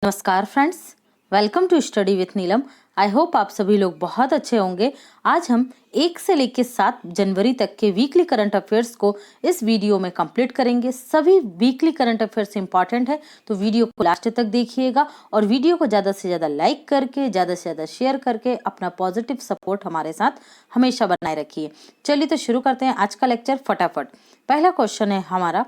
नमस्कार friends, welcome to study with Neelam. I hope आप सभी लोग बहुत अच्छे होंगे। आज हम 1 से लेकर 7 जनवरी तक के वीकली करंट अफेयर्स को इस वीडियो में कंप्लीट करेंगे। सभी वीकली करंट अफेयर्स इंपॉर्टेंट है, तो वीडियो को लास्ट तक देखिएगा और वीडियो को ज़्यादा से ज़्यादा लाइक करके, ज़्यादा से ज़्यादा शेयर करके अपना पॉजिटिव सपोर्ट हमारे साथ हमेशा बनाए रखिए। चलिए तो शुरू करते हैं आज का लेक्चर फटाफट। पहला क्वेश्चन है हमारा,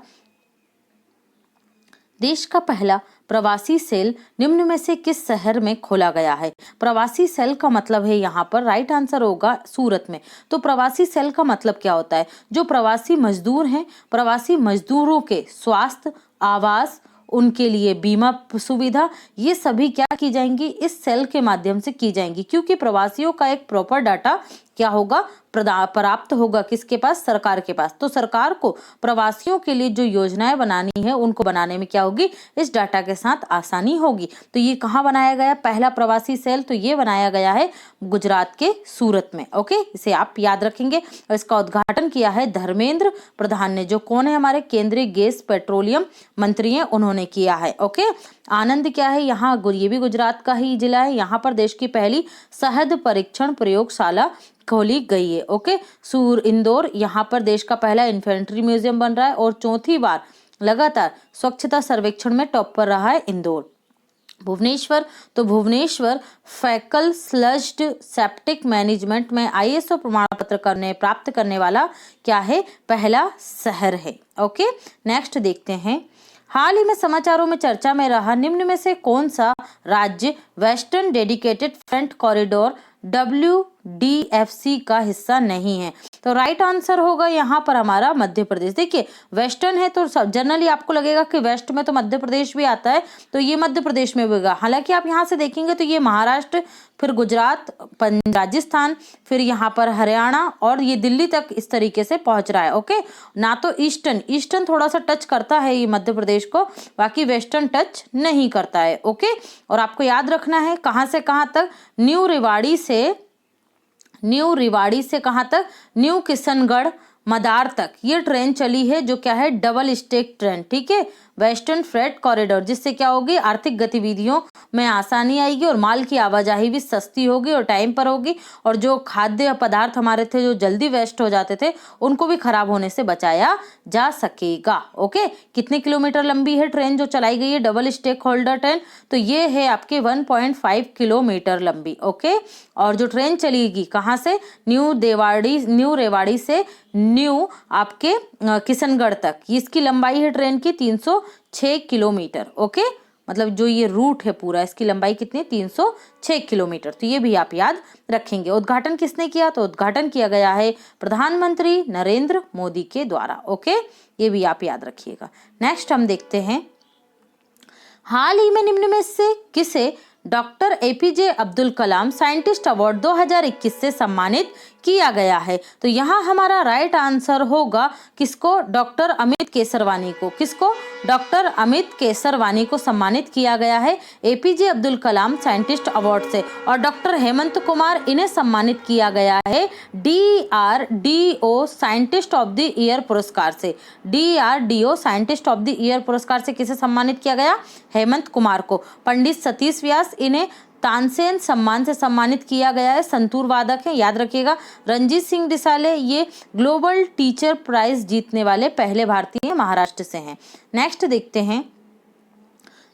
देश का पहला प्रवासी सेल निम्न में से किस शहर में खोला गया है? प्रवासी सेल का मतलब है यहाँ पर राइट आंसर होगा सूरत में। तो प्रवासी सेल का मतलब क्या होता है? जो प्रवासी मजदूर हैं, प्रवासी मजदूरों के स्वास्थ्य, आवास, उनके लिए बीमा सुविधा, ये सभी क्या की जाएंगी? इस सेल के माध्यम से की जाएंगी, क्योंकि प्रवासियों का एक प्रॉपर डाटा क्या होगा? प्राप्त होगा किसके पास? सरकार के पास। तो सरकार को प्रवासियों के लिए जो योजनाएं बनानी है उनको बनाने में क्या होगी? इस डाटा के साथ आसानी होगी। तो ये कहाँ बनाया गया पहला प्रवासी सेल? तो ये बनाया गया है गुजरात के सूरत में। ओके, इसे आप याद रखेंगे। और इसका उद्घाटन किया है धर्मेंद्र प्रधान ने, जो कौन है? हमारे केंद्रीय गैस पेट्रोलियम मंत्री हैं, उन्होंने किया है। ओके, आनंद क्या है? यहाँ ये भी गुजरात का ही जिला है। यहाँ पर देश की पहली शहद परीक्षण प्रयोगशाला खोली गई है। ओके, इंदौर, यहाँ पर देश का पहला इन्फेंट्री म्यूजियम बन रहा है और चौथी बार लगातार स्वच्छता सर्वेक्षण में टॉप पर रहा है इंदौर। भुवनेश्वर, तो भुवनेश्वर फैकल स्लज्ड सेप्टिक मैनेजमेंट में ISO प्रमाण पत्र प्राप्त करने वाला क्या है? पहला शहर है। ओके, नेक्स्ट देखते हैं। हाल ही में समाचारों में चर्चा में रहा निम्न में से कौन सा राज्य western dedicated front corridor WDFC का हिस्सा नहीं है? तो राइट आंसर होगा यहाँ पर हमारा मध्य प्रदेश। देखिए, वेस्टर्न है तो जनरली आपको लगेगा कि वेस्ट में तो मध्य प्रदेश भी आता है, तो ये मध्य प्रदेश में होगा। हालांकि आप यहाँ से देखेंगे तो ये महाराष्ट्र, फिर गुजरात, राजस्थान, फिर यहाँ पर हरियाणा और ये दिल्ली तक इस तरीके से पहुंच रहा है। ओके, ना तो ईस्टर्न थोड़ा सा टच करता है ये मध्य प्रदेश को, बाकी वेस्टर्न टच नहीं करता है। ओके, और आपको याद रखना है कहाँ से कहाँ तक? न्यू रेवाड़ी से कहाँ तक? न्यू किशनगढ़ मदार तक ये ट्रेन चली है, जो क्या है? Double stack train. ठीक है, वेस्टर्न फ्रेट कॉरिडोर, जिससे क्या होगी? आर्थिक गतिविधियों में आसानी आएगी और माल की आवाजाही भी सस्ती होगी और टाइम पर होगी, और जो खाद्य पदार्थ हमारे थे जो जल्दी वेस्ट हो जाते थे उनको भी खराब होने से बचाया जा सकेगा। ओके, कितने किलोमीटर लंबी है ट्रेन जो चलाई गई है डबल स्टेक होल्डर ट्रेन? तो ये है आपके 1.5 किलोमीटर लंबी। ओके, और जो ट्रेन चलेगी कहाँ से? न्यू रेवाड़ी से न्यू आपके किशनगढ़ तक, इसकी लंबाई है ट्रेन की 306 किलोमीटर। ओके, मतलब जो ये रूट है पूरा, इसकी लंबाई कितनी? 306 किलोमीटर। तो ये भी आप याद रखेंगे। उद्घाटन किसने किया? तो उद्घाटन किया गया है प्रधानमंत्री नरेंद्र मोदी के द्वारा। ओके, ये भी आप याद रखिएगा। नेक्स्ट हम देखते हैं, हाल ही में निम्न में से किसे doctor APJ Abdul Kalam scientist award 2021 से सम्मानित किया गया है? तो यहाँ हमारा राइट आंसर होगा किसको? डॉक्टर अमित केसरवानी को। किसको? डॉक्टर अमित केसरवानी को सम्मानित किया गया है APJ Abdul Kalam scientist award से। और डॉक्टर हेमंत कुमार, इन्हें सम्मानित किया गया है DRDO scientist of the year पुरस्कार से। DRDO scientist of the year पुरस्कार से किसे सम्मानित किया गया? हेमंत कुमार को। पंडित सतीश व्यास, इन्हें तानसेन सम्मान से सम्मानित किया गया है, संतूर वादक है, याद रखिएगा। रणजीत सिंह डिसाले, ये ग्लोबल टीचर प्राइज जीतने वाले पहले भारतीय महाराष्ट्र से हैं। नेक्स्ट देखते हैं,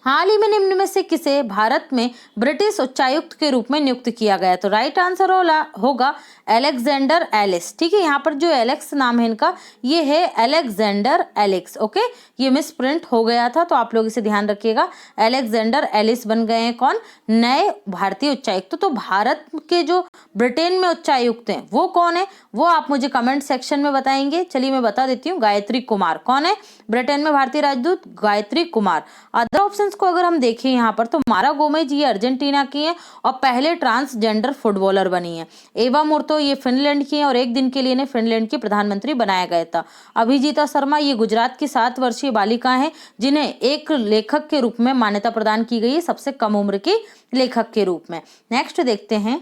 हाल ही में निम्न में से किसे भारत में ब्रिटिश उच्चायुक्त के रूप में नियुक्त किया गया? तो राइट आंसर होगा अलेक्जेंडर एलिस। ठीक है, यहाँ पर जो एलेक्स नाम है इनका, ये है अलेक्जेंडर एलिक्स। ओके, ये मिस प्रिंट हो गया था, तो आप लोग इसे ध्यान रखिएगा। अलेक्जेंडर एलिस बन गए हैं कौन? नए भारतीय उच्चायुक्त। तो भारत के जो ब्रिटेन में उच्चायुक्त हैं वो कौन है? वो आप मुझे कमेंट सेक्शन में बताएंगे। चलिए मैं बता देती हूँ, गायत्री कुमार। कौन है ब्रिटेन में भारतीय राजदूत? गायत्री कुमार। अदर ऑप्शंस को अगर हम देखें यहाँ पर, तो मारा गोमेज, ये अर्जेंटीना की हैं और पहले ट्रांसजेंडर फुटबॉलर बनी है। एवा मुर्तो, ये फिनलैंड की हैं और एक दिन के लिए इन्हें फिनलैंड की प्रधानमंत्री बनाया गया था। अभिजीता शर्मा, ये गुजरात की 7 वर्षीय बालिका हैं जिन्हें एक लेखक के रूप में मान्यता प्रदान की गई है, सबसे कम उम्र की लेखक के रूप में। नेक्स्ट देखते हैं,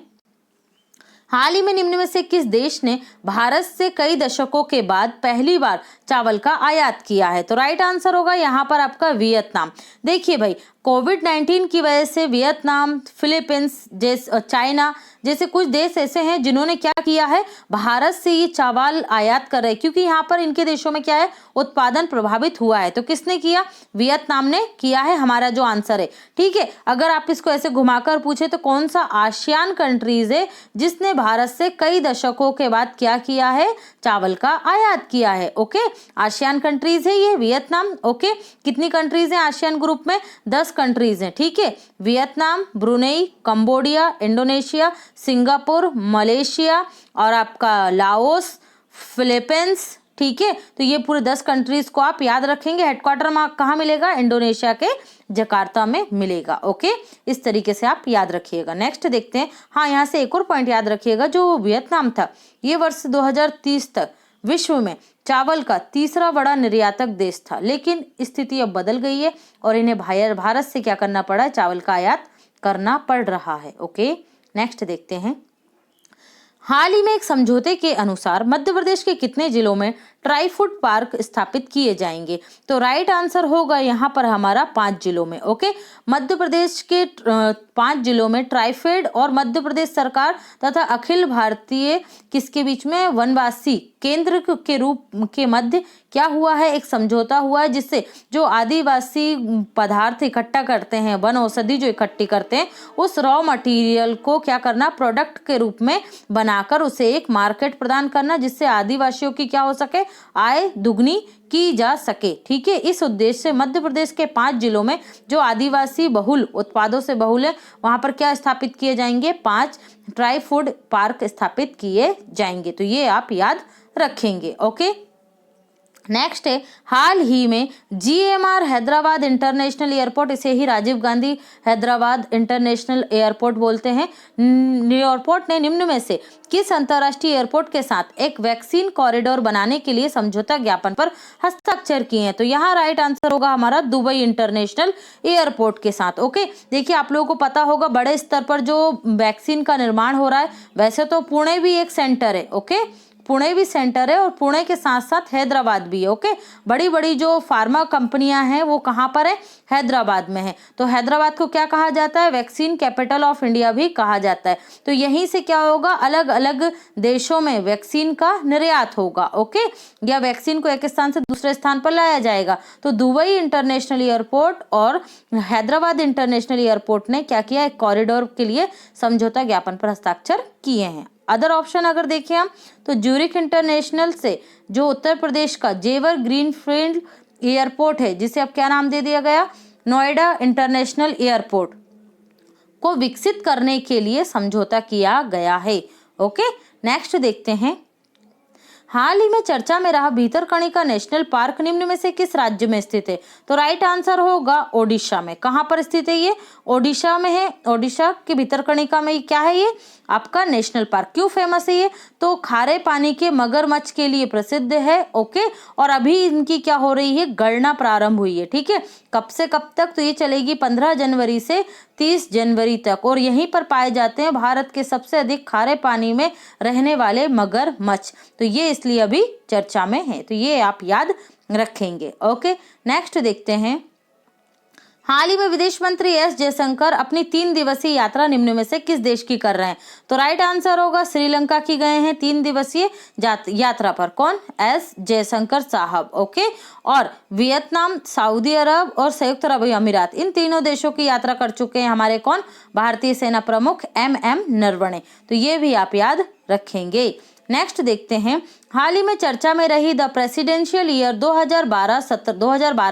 हाल ही में निम्न में से किस देश ने भारत से कई दशकों के बाद पहली बार चावल का आयात किया है? तो राइट आंसर होगा यहाँ पर आपका वियतनाम। देखिए भाई, कोविड-19 की वजह से वियतनाम, फिलीपींस, चाइना जैसे कुछ देश ऐसे हैं जिन्होंने क्या किया है, भारत से ये चावल आयात कर रहे हैं, क्योंकि यहाँ पर इनके देशों में क्या है, उत्पादन प्रभावित हुआ है। तो किसने किया? वियतनाम ने किया है, हमारा जो आंसर है। ठीक है, अगर आप इसको ऐसे घुमाकर पूछे तो कौन सा आसियान कंट्रीज है जिसने भारत से कई दशकों के बाद क्या किया है, चावल का आयात किया है। ओके, आसियान कंट्रीज है ये, वियतनाम। ओके, कितनी कंट्रीज हैं आसियान ग्रुप में? 10 कंट्रीज हैं। ठीक है, Vietnam, Brunei, Cambodia, Indonesia, Singapore, Malaysia और आपका लाओस, फिलीपींस। ठीक है, तो ये पूरे 10 कंट्रीज को आप याद रखेंगे। हेडक्वार्टर कहाँ मिलेगा? इंडोनेशिया के जकार्ता में मिलेगा। ओके, इस तरीके से आप याद रखिएगा। नेक्स्ट देखते हैं। हाँ, यहाँ से एक और पॉइंट याद रखिएगा, जो वियतनाम था ये वर्ष 2030 तक विश्व में चावल का तीसरा बड़ा निर्यातक देश था, लेकिन स्थिति अब बदल गई है और इन्हें भारत से क्या करना पड़ा है, चावल का आयात करना पड़ रहा है। ओके, नेक्स्ट देखते हैं। हाल ही में एक समझौते के अनुसार मध्य प्रदेश के कितने जिलों में ट्राई फूड पार्क स्थापित किए जाएंगे? तो राइट आंसर होगा यहाँ पर हमारा 5 जिलों में। ओके, मध्य प्रदेश के 5 जिलों में ट्राइफेड और मध्य प्रदेश सरकार तथा अखिल भारतीय किसके बीच में, वनवासी केंद्र के रूप के मध्य क्या हुआ है, एक समझौता हुआ है, जिससे जो आदिवासी पदार्थ इकट्ठा करते हैं, वन औषधि जो इकट्ठी करते हैं, उस रॉ मटेरियल को क्या करना, प्रोडक्ट के रूप में बनाकर उसे एक मार्केट प्रदान करना, जिससे आदिवासियों की क्या हो सके, आय दुगनी की जा सके। ठीक है, इस उद्देश्य से मध्य प्रदेश के 5 जिलों में जो आदिवासी बहुल उत्पादों से बहुल है, वहां पर क्या स्थापित किए जाएंगे, 5 ट्राई फूड पार्क स्थापित किए जाएंगे। तो ये आप याद रखेंगे। ओके, नेक्स्ट है, हाल ही में GMR हैदराबाद इंटरनेशनल एयरपोर्ट, इसे ही राजीव गांधी हैदराबाद इंटरनेशनल एयरपोर्ट बोलते हैं, एयरपोर्ट ने निम्न में से किस अंतर्राष्ट्रीय एयरपोर्ट के साथ एक वैक्सीन कॉरिडोर बनाने के लिए समझौता ज्ञापन पर हस्ताक्षर किए हैं? तो यहाँ राइट आंसर होगा हमारा दुबई इंटरनेशनल एयरपोर्ट के साथ। ओके, देखिए आप लोगों को पता होगा बड़े स्तर पर जो वैक्सीन का निर्माण हो रहा है, वैसे तो पुणे भी एक सेंटर है। ओके, पुणे भी सेंटर है और पुणे के साथ साथ हैदराबाद भी है। ओके, बड़ी बड़ी जो फार्मा कंपनियां हैं वो कहाँ पर है, हैदराबाद में है। तो हैदराबाद को क्या कहा जाता है, वैक्सीन कैपिटल ऑफ इंडिया भी कहा जाता है। तो यहीं से क्या होगा, अलग अलग देशों में वैक्सीन का निर्यात होगा। ओके, या वैक्सीन को एक स्थान से दूसरे स्थान पर लाया जाएगा। तो दुबई इंटरनेशनल एयरपोर्ट और हैदराबाद इंटरनेशनल एयरपोर्ट ने क्या किया, एक कॉरिडोर के लिए समझौता ज्ञापन पर हस्ताक्षर किए हैं। अदर ऑप्शन अगर देखें हम, तो ज्यूरिख इंटरनेशनल से जो उत्तर प्रदेश का जेवर ग्रीनफील्ड एयरपोर्ट है, जिसे अब क्या नाम दे दिया गया, नोएडा इंटरनेशनल एयरपोर्ट, को विकसित करने के लिए समझौता किया गया है। ओके, नेक्स्ट देखते हैं। हाल ही में चर्चा में रहा भीतरकनिका नेशनल पार्क निम्न में से किस राज्य में स्थित है? तो राइट आंसर होगा ओडिशा में। कहाँ पर स्थित है ये? ओडिशा में है। ओडिशा के भीतरकनिका में क्या है ये? आपका नेशनल पार्क। क्यों फेमस है ये? तो खारे पानी के मगरमच्छ के लिए प्रसिद्ध है। ओके, और अभी इनकी क्या हो रही है, गणना प्रारंभ हुई है। ठीक है, कब से कब तक? तो ये चलेगी 15 जनवरी से 30 जनवरी तक, और यहीं पर पाए जाते हैं भारत के सबसे अधिक खारे पानी में रहने वाले मगरमच्छ। तो ये इसलिए अभी चर्चा में है, तो ये आप याद रखेंगे। ओके, नेक्स्ट देखते हैं। हाल ही में विदेश मंत्री एस जयशंकर अपनी 3 दिवसीय यात्रा निम्न में से किस देश की कर रहे हैं? तो राइट आंसर होगा श्रीलंका की गए हैं 3 दिवसीय यात्रा पर। कौन? एस जयशंकर साहब। ओके, और वियतनाम, सऊदी अरब और संयुक्त अरब अमीरात, इन तीनों देशों की यात्रा कर चुके हैं हमारे कौन? भारतीय सेना प्रमुख MM नरवणे। तो ये भी आप याद रखेंगे। नेक्स्ट देखते हैं। हाल ही में चर्चा में रही द प्रेसिडेंशियल ईयर 2012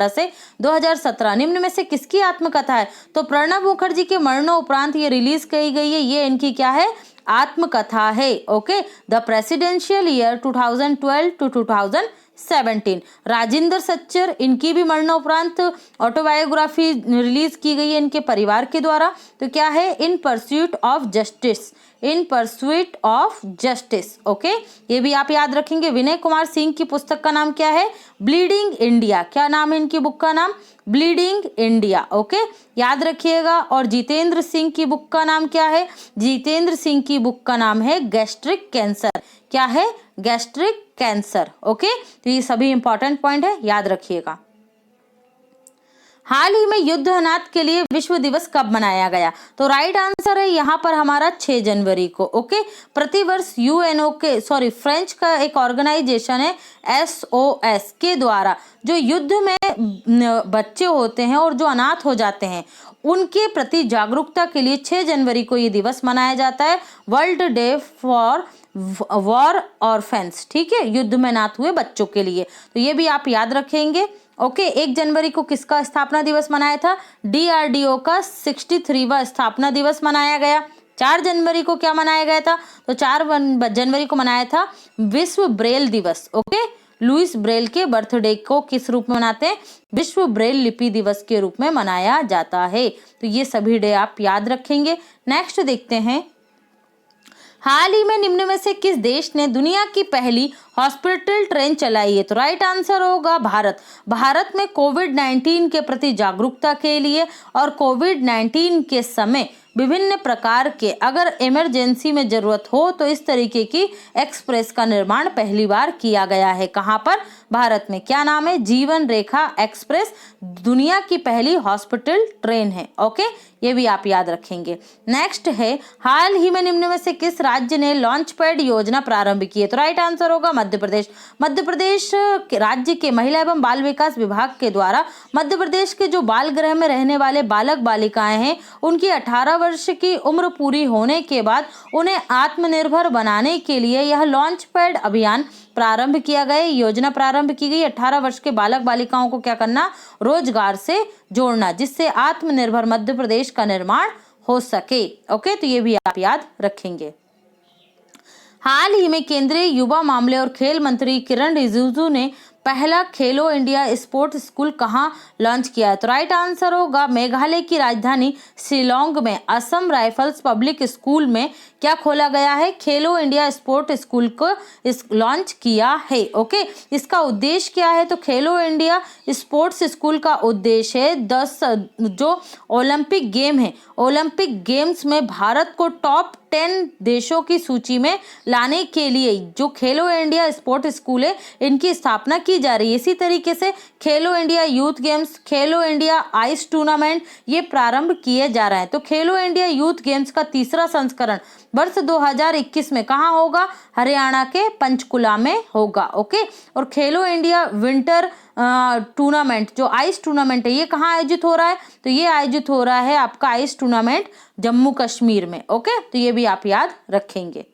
से 2017 निम्न में से किसकी आत्मकथा है? तो प्रणब मुखर्जी के मरणोपरांत ये रिलीज की गई है। ये इनकी क्या है? आत्मकथा है। Okay, the presidential year 2012 to 2017। Rajendra Sachar, इनकी भी मरणोपरांत ऑटोबायोग्राफी रिलीज की गई है इनके परिवार के द्वारा। तो क्या है? In pursuit of justice. In pursuit of justice. Okay, ये भी आप याद रखेंगे। विनय कुमार सिंह की पुस्तक का नाम क्या है? Bleeding India. क्या नाम है इनकी बुक का नाम? Bleeding India. ओके, याद रखिएगा। और जितेंद्र सिंह की बुक का नाम क्या है? जितेंद्र सिंह की बुक का नाम है गैस्ट्रिक कैंसर। क्या है? Gastric cancer. ओके, तो ये सभी इंपॉर्टेंट पॉइंट है, याद रखिएगा। हाल ही में युद्ध अनाथ के लिए विश्व दिवस कब मनाया गया? तो राइट आंसर है यहाँ पर हमारा 6 जनवरी को। ओके, प्रतिवर्ष यूएनओ के फ्रेंच का एक ऑर्गेनाइजेशन है SOS के द्वारा जो युद्ध में बच्चे होते हैं और जो अनाथ हो जाते हैं उनके प्रति जागरूकता के लिए 6 जनवरी को ये दिवस मनाया जाता है, वर्ल्ड डे फॉर वॉर ऑर्फेन्स। ठीक है, युद्ध में अनाथ हुए बच्चों के लिए, तो ये भी आप याद रखेंगे। ओके, 1 जनवरी को किसका स्थापना दिवस मनाया था? DRDO का 63वां स्थापना दिवस मनाया गया। 4 जनवरी को क्या मनाया गया था? तो 4 जनवरी को मनाया था विश्व ब्रेल दिवस। ओके, लुइस ब्रेल के बर्थडे को किस रूप में मनाते हैं? विश्व ब्रेल लिपि दिवस के रूप में मनाया जाता है। तो ये सभी डे आप याद रखेंगे। नेक्स्ट देखते हैं, हाल ही में निम्न में से किस देश ने दुनिया की पहली हॉस्पिटल ट्रेन चलाई है? तो राइट आंसर होगा भारत। भारत में कोविड-19 के प्रति जागरूकता के लिए और कोविड-19 के समय विभिन्न प्रकार के अगर इमरजेंसी में जरूरत हो तो इस तरीके की एक्सप्रेस का निर्माण पहली बार किया गया है। कहाँ पर? भारत में। क्या नाम है? जीवन रेखा एक्सप्रेस दुनिया की पहली हॉस्पिटल ट्रेन है। ओके, ये भी आप याद रखेंगे। नेक्स्ट है, हाल ही में निम्न में से किस राज्य ने लॉन्च पैड योजना प्रारंभ की है? तो राइट आंसर होगा मध्य प्रदेश। मध्य प्रदेश के राज्य के महिला एवं बाल विकास विभाग के द्वारा मध्य प्रदेश के जो बाल गृह में रहने वाले बालक बालिकाएं हैं उनकी 18 वर्ष की उम्र पूरी होने के बाद उन्हें आत्मनिर्भर बनाने के लिए यह लॉन्च पैड अभियान प्रारंभ किया गया। योजना प्रारंभ की गई 18 वर्ष के बालक बालिकाओं को क्या करना? रोजगार से जोड़ना, जिससे आत्मनिर्भर मध्य प्रदेश का निर्माण हो सके। ओके, तो ये भी आप याद रखेंगे। हाल ही में केंद्रीय युवा मामले और खेल मंत्री किरण रिजिजू ने पहला खेलो इंडिया स्पोर्ट स्कूल कहाँ लॉन्च किया है? तो राइट आंसर होगा मेघालय की राजधानी शिलोंग में असम राइफल्स पब्लिक स्कूल में क्या खोला गया है? खेलो इंडिया स्पोर्ट स्कूल को लॉन्च किया है। ओके, इसका उद्देश्य क्या है? तो खेलो इंडिया स्पोर्ट्स स्कूल का उद्देश्य है 10 जो ओलंपिक गेम है, ओलंपिक गेम्स में भारत को टॉप 10 देशों की सूची में लाने के लिए जो खेलो इंडिया स्पोर्ट स्कूल है इनकी स्थापना की जा रही है। इसी तरीके से खेलो इंडिया यूथ गेम्स, खेलो इंडिया आइस टूर्नामेंट ये प्रारंभ किए जा रहे हैं। तो खेलो इंडिया यूथ गेम्स का तीसरा संस्करण वर्ष 2021 में कहाँ होगा? हरियाणा के पंचकुला में होगा। ओके, और खेलो इंडिया विंटर टूर्नामेंट जो आइस टूर्नामेंट है ये कहाँ आयोजित हो रहा है? तो ये आयोजित हो रहा है आपका आइस टूर्नामेंट जम्मू कश्मीर में। ओके, तो ये भी आप याद रखेंगे।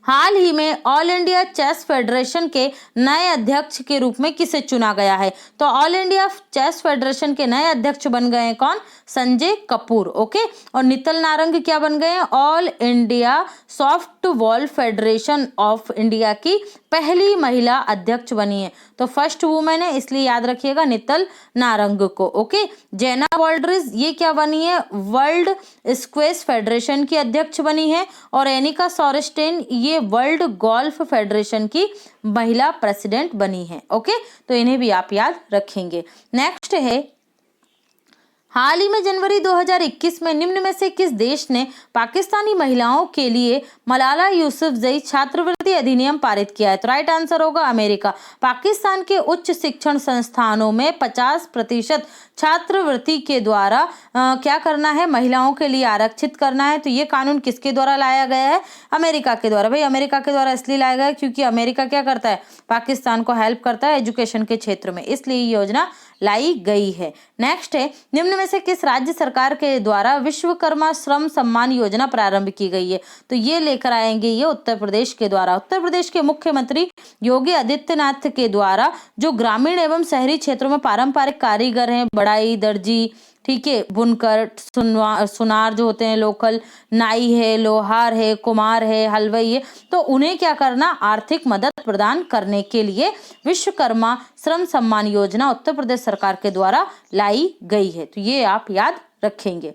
हाल ही में ऑल इंडिया चेस फेडरेशन के नए अध्यक्ष के रूप में किसे चुना गया है? तो ऑल इंडिया चेस फेडरेशन के नए अध्यक्ष बन गए हैं कौन? संजय कपूर। ओके, और नितल नारंग क्या बन गए हैं? All India softball federation of India की पहली महिला अध्यक्ष बनी है। तो फर्स्ट वुमेन है, इसलिए याद रखिएगा नितल नारंग को। ओके, जेना वॉल्ड्रिज ये क्या बनी है? वर्ल्ड स्क्वैश फेडरेशन की अध्यक्ष बनी है। और एनिका सॉरेस्टेन ये वर्ल्ड गोल्फ फेडरेशन की महिला प्रेसिडेंट बनी है। ओके, तो इन्हें भी आप याद रखेंगे। नेक्स्ट है, हाल ही में जनवरी 2021 में निम्न में से किस देश ने पाकिस्तानी महिलाओं के लिए मलाला यूसुफजई छात्रवृत्ति अधिनियम पारित किया है? तो राइट आंसर होगा अमेरिका। पाकिस्तान के उच्च शिक्षण संस्थानों में 50% छात्रवृत्ति के द्वारा क्या करना है? महिलाओं के लिए आरक्षित करना है। तो ये कानून किसके द्वारा लाया गया है? अमेरिका के द्वारा। भाई अमेरिका के द्वारा इसलिए लाया गया है क्योंकि अमेरिका क्या करता है? पाकिस्तान को हेल्प करता है एजुकेशन के क्षेत्र में, इसलिए ये योजना लाई गई है। नेक्स्ट है, निम्न में से किस राज्य सरकार के द्वारा विश्वकर्मा श्रम सम्मान योजना प्रारंभ की गई है? तो ये लेकर आएंगे ये उत्तर प्रदेश के द्वारा। उत्तर प्रदेश के मुख्यमंत्री योगी आदित्यनाथ के द्वारा जो ग्रामीण एवं शहरी क्षेत्रों में पारंपरिक कारीगर हैं, बढ़ाई, दर्जी, ठीक है, बुनकर, सुनार जो होते हैं लोकल, नाई है, लोहार है, कुम्हार है, हलवाई है, तो उन्हें क्या करना? आर्थिक मदद प्रदान करने के लिए विश्वकर्मा श्रम सम्मान योजना उत्तर प्रदेश सरकार के द्वारा लाई गई है। तो ये आप याद रखेंगे।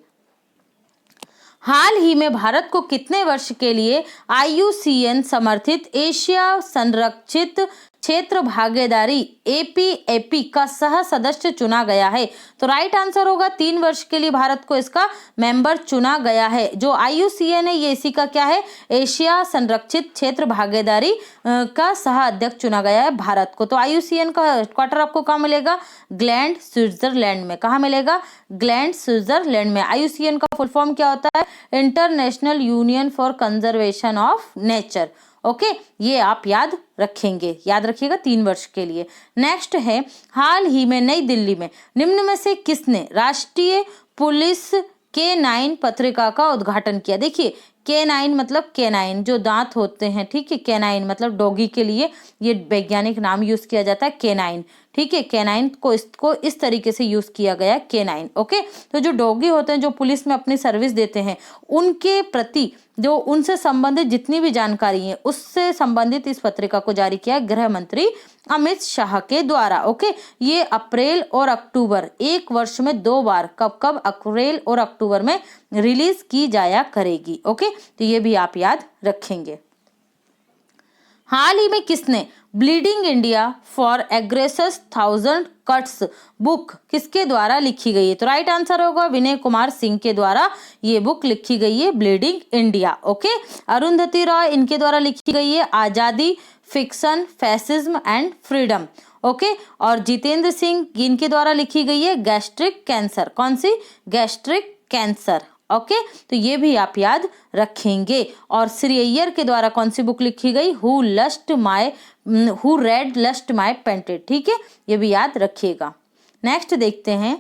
हाल ही में भारत को कितने वर्ष के लिए IUCN समर्थित एशिया संरक्षित क्षेत्र भागीदारी एपीएपी का सह सदस्य चुना गया है। तो राइट आंसर होगा 3 वर्ष के लिए भारत को इसका मेंबर चुना गया है। जो आईयूसीएन है ये इसी का क्या है, एशिया संरक्षित क्षेत्र भागीदारी का सह अध्यक्ष चुना गया है भारत को। तो आईयूसीएन का हेडक्वार्टर आपको कहाँ मिलेगा, ग्लैंड स्विट्जरलैंड में। कहाँ मिलेगा, ग्लैंड स्विट्जरलैंड में। आईयूसीएन का फुल फॉर्म क्या होता है, international union for conservation of nature. Okay, ये आप याद रखेंगे, याद रखिएगा 3 वर्ष के लिए। नेक्स्ट है, हाल ही में नई दिल्ली में निम्न में से किसने राष्ट्रीय पुलिस K9 पत्रिका का उद्घाटन किया। देखिए K9 मतलब K9 जो दांत होते हैं, ठीक है। K9 मतलब डॉगी के लिए ये वैज्ञानिक नाम यूज किया जाता है K9, ठीक है। K9 को इसको इस तरीके से यूज किया गया K9। ओके, तो जो डॉगी होते हैं जो पुलिस में अपनी सर्विस देते हैं उनके प्रति जो उनसे संबंधित जितनी भी जानकारी है उससे संबंधित इस पत्रिका को जारी किया गृह मंत्री अमित शाह के द्वारा। ओके, ये अप्रैल और अक्टूबर, 1 वर्ष में 2 बार, कब कब, अप्रैल और अक्टूबर में रिलीज की जाया करेगी। ओके, तो ये भी आप याद रखेंगे। हाल ही में किसने bleeding India for aggressors 1000 cuts book किसके द्वारा लिखी गई है। तो राइट आंसर होगा विनय कुमार सिंह के द्वारा ये बुक लिखी गई है, bleeding India. Okay, Arundhati Roy इनके द्वारा लिखी गई है आजादी, fiction, fascism and freedom. Okay, और जितेंद्र सिंह इनके द्वारा लिखी गई है गैस्ट्रिक कैंसर। कौन सी, गैस्ट्रिक कैंसर। ओके, तो ये भी आप याद रखेंगे। और श्री अय्यर के द्वारा कौन सी बुक लिखी गई, who red lust my painted, ठीक है, ये भी याद रखिएगा। नेक्स्ट देखते हैं,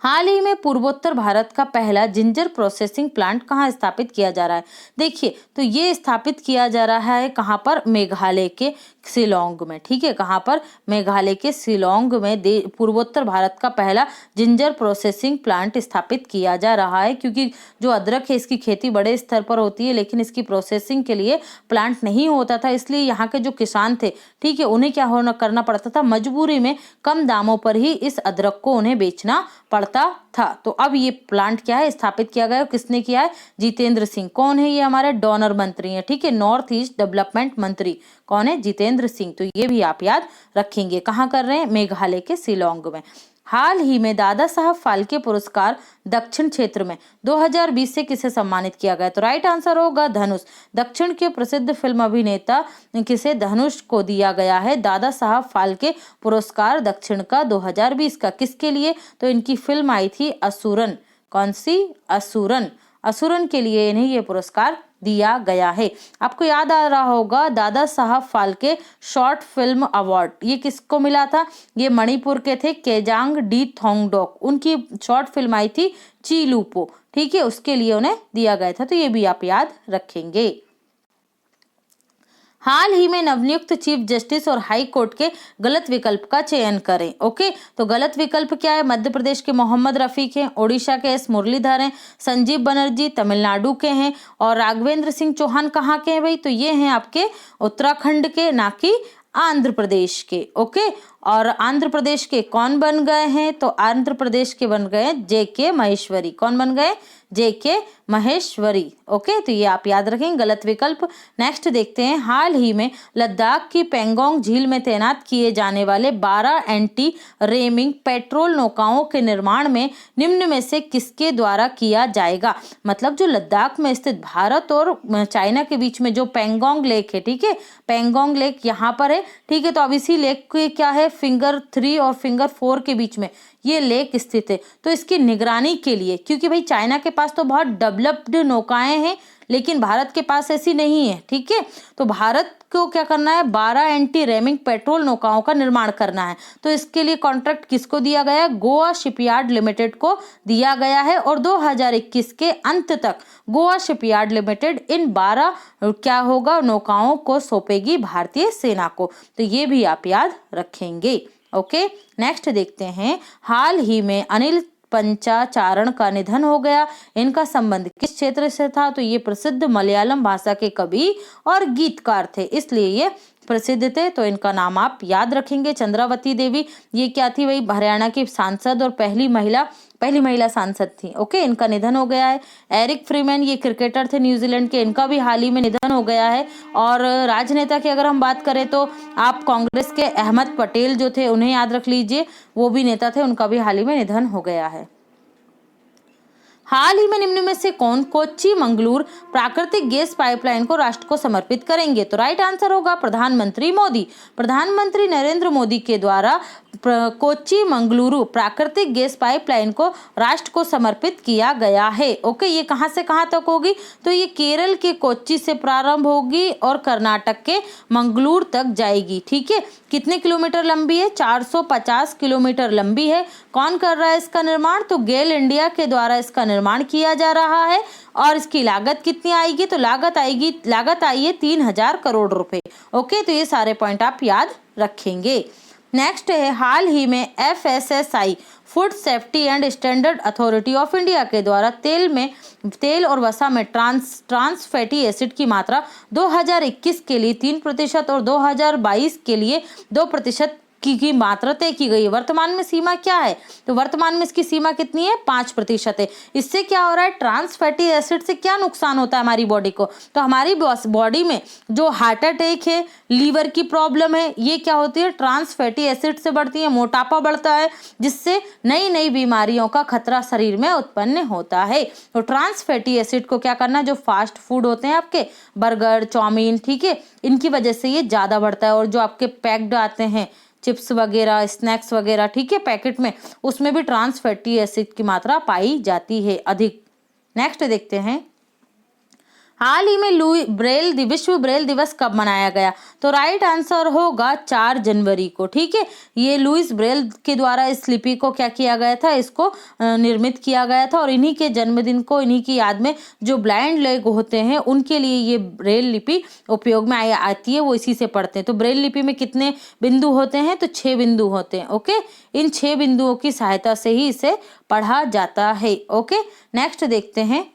हाल ही में पूर्वोत्तर भारत का पहला जिंजर प्रोसेसिंग प्लांट कहाँ स्थापित किया जा रहा है। देखिए, तो ये स्थापित किया जा रहा है कहाँ पर, मेघालय के शिलोंग में, ठीक है। कहाँ पर, मेघालय के शिलोंग में पूर्वोत्तर भारत का पहला जिंजर प्रोसेसिंग प्लांट स्थापित किया जा रहा है। क्योंकि जो अदरक है इसकी खेती बड़े स्तर पर होती है लेकिन इसकी प्रोसेसिंग के लिए प्लांट नहीं होता था, इसलिए यहाँ के जो किसान थे, ठीक है, उन्हें क्या करना पड़ता था, मजबूरी में कम दामों पर ही इस अदरक को उन्हें बेचना पड़ता था। तो अब ये प्लांट क्या है, स्थापित किया गया है। किसने किया है, जितेंद्र सिंह। कौन है ये, हमारे डोनर मंत्री हैं, ठीक है, नॉर्थ ईस्ट डेवलपमेंट मंत्री कौन है, जितेंद्र सिंह। तो ये भी आप याद रखेंगे। कहाँ कर रहे हैं, मेघालय के शिलोंग में। हाल ही में दादा साहब फाल्के पुरस्कार दक्षिण क्षेत्र में 2020 से किसे सम्मानित किया गया। तो राइट आंसर होगा धनुष। दक्षिण के प्रसिद्ध फिल्म अभिनेता किसे, धनुष को दिया गया है दादा साहब फाल्के पुरस्कार दक्षिण का 2020 का। किसके लिए, तो इनकी फिल्म आई थी असुरन। कौन सी, असुरन। असुरन के लिए इन्हें ये पुरस्कार दिया गया है। आपको याद आ रहा होगा Dada Saheb Phalke short film award ये किसको मिला था, ये मणिपुर के थे केजांग डी थोंगडोक, उनकी शॉर्ट फिल्म आई थी चीलूपो, ठीक है, उसके लिए उन्हें दिया गया था। तो ये भी आप याद रखेंगे। हाल ही में नवनियुक्त चीफ जस्टिस और हाई कोर्ट के गलत विकल्प का चयन करें। ओके, तो गलत विकल्प क्या है, मध्य प्रदेश के मोहम्मद रफीक हैं, ओडिशा के एस मुरलीधर हैं, संजीव बनर्जी तमिलनाडु के हैं, और राघवेंद्र सिंह चौहान कहाँ के हैं भाई, तो ये हैं आपके उत्तराखंड के, ना कि आंध्र प्रदेश के। ओके, और आंध्र प्रदेश के कौन बन गए हैं, तो आंध्र प्रदेश के बन गए JK महेश्वरी। कौन बन गए, JK महेश्वरी। ओके, तो ये आप याद रखें, गलत विकल्प। नेक्स्ट देखते हैं, हाल ही में लद्दाख की पेंगोंग झील में तैनात किए जाने वाले 12 एंटी रेमिंग पेट्रोल नौकाओं के निर्माण में निम्न में से किसके द्वारा किया जाएगा। मतलब जो लद्दाख में स्थित भारत और चाइना के बीच में जो पेंगोंग लेक है, ठीक है, पेंगोंग लेक यहाँ पर है, ठीक है। तो अब इसी लेक के क्या है, फिंगर 3 और फिंगर 4 के बीच में ये लेक स्थित है। तो इसकी निगरानी के लिए, क्योंकि भाई चाइना के पास तो बहुत डेवलप्ड नौकाएं हैं लेकिन भारत के पास ऐसी नहीं है, ठीक है। तो भारत को क्या करना है, 12 एंटी रेमिंग पेट्रोल नौकाओं का निर्माण करना है। तो इसके लिए कॉन्ट्रैक्ट किसको दिया गया है, गोवा शिपयार्ड लिमिटेड को दिया गया है। और 2021 के अंत तक गोवा शिपयार्ड लिमिटेड इन 12 क्या होगा, नौकाओं को सौंपेगी भारतीय सेना को। तो ये भी आप याद रखेंगे। ओके, नेक्स्ट देखते हैं, हाल ही में अनिल पंचाचारण का निधन हो गया। इनका संबंध किस क्षेत्र से था, तो ये प्रसिद्ध मलयालम भाषा के कवि और गीतकार थे, इसलिए ये प्रसिद्ध थे, तो इनका नाम आप याद रखेंगे। चंद्रावती देवी, ये क्या थी, वही हरियाणा की सांसद और पहली महिला सांसद थी। ओके, इनका निधन हो गया है। एरिक फ्रीमैन, ये क्रिकेटर थे न्यूजीलैंड के, इनका भी हाल ही में निधन हो गया है। और राजनेता की अगर हम बात करें तो आप कांग्रेस के अहमद पटेल जो थे उन्हें याद रख लीजिए, वो भी नेता थे, उनका भी हाल ही में निधन हो गया है। हाल ही में निम्न में से कौन कोच्चि मंगलूर प्राकृतिक गैस पाइपलाइन को राष्ट्र को समर्पित करेंगे? तो राइट आंसर होगा प्रधानमंत्री मोदी। प्रधानमंत्री नरेंद्र मोदी के द्वारा कोच्चि मंगलुरु प्राकृतिक गैस पाइपलाइन को राष्ट्र को समर्पित किया गया है। ओके, ये कहां से कहां तक होगी? तो ये केरल के कोच्चि से प्रारंभ होगी और कर्नाटक के मंगलूर तक जाएगी। ठीक है, कितने किलोमीटर लंबी है? 450 किलोमीटर लंबी है। कौन कर रहा है इसका निर्माण? तो गेल इंडिया के द्वारा इसका निर्माण किया जा रहा है। और इसकी लागत कितनी आएगी? तो लागत आई है 3000 करोड़ रुपए। ओके, तो ये सारे पॉइंट आप याद रखेंगे। नेक्स्ट है, हाल ही में FSSAI food safety and standard authority of India के द्वारा तेल और वसा में ट्रांस फैटी एसिड की मात्रा 2021 के लिए 3% और 2022 के लिए 2% की मात्रा तय की गई है। वर्तमान में सीमा क्या है? तो वर्तमान में इसकी सीमा कितनी है? 5% है। इससे क्या हो रहा है? ट्रांस फैटी एसिड से क्या नुकसान होता है हमारी बॉडी को? तो हमारी बॉडी में जो हार्ट अटैक है, लीवर की प्रॉब्लम है, ये क्या होती है? ट्रांस फैटी एसिड से बढ़ती है। मोटापा बढ़ता है, जिससे नई नई बीमारियों का खतरा शरीर में उत्पन्न होता है। तो ट्रांस फैटी एसिड को क्या करना? जो फास्ट फूड होते हैं आपके, बर्गर, चाउमीन, ठीक है, इनकी वजह से ये ज्यादा बढ़ता है। और जो आपके पैक्ड आते हैं चिप्स वगैरह, स्नैक्स वगैरह, ठीक है, पैकेट में, उसमें भी ट्रांस फैटी एसिड की मात्रा पाई जाती है अधिक। नेक्स्ट देखते हैं, हाल ही में विश्व ब्रेल दिवस कब मनाया गया? तो राइट आंसर होगा 4 जनवरी को। ठीक है, ये लुइस ब्रेल के द्वारा इस लिपि को क्या किया गया था? इसको निर्मित किया गया था। और इन्हीं के जन्मदिन को, इन्हीं की याद में जो ब्लाइंड लोग होते हैं उनके लिए ये ब्रेल लिपि उपयोग में आती है, वो इसी से पढ़ते हैं। तो ब्रेल लिपि में कितने बिंदु होते हैं? तो 6 बिंदु होते हैं। ओके, इन 6 बिंदुओं की सहायता से ही इसे पढ़ा जाता है। ओके, नेक्स्ट देखते हैं,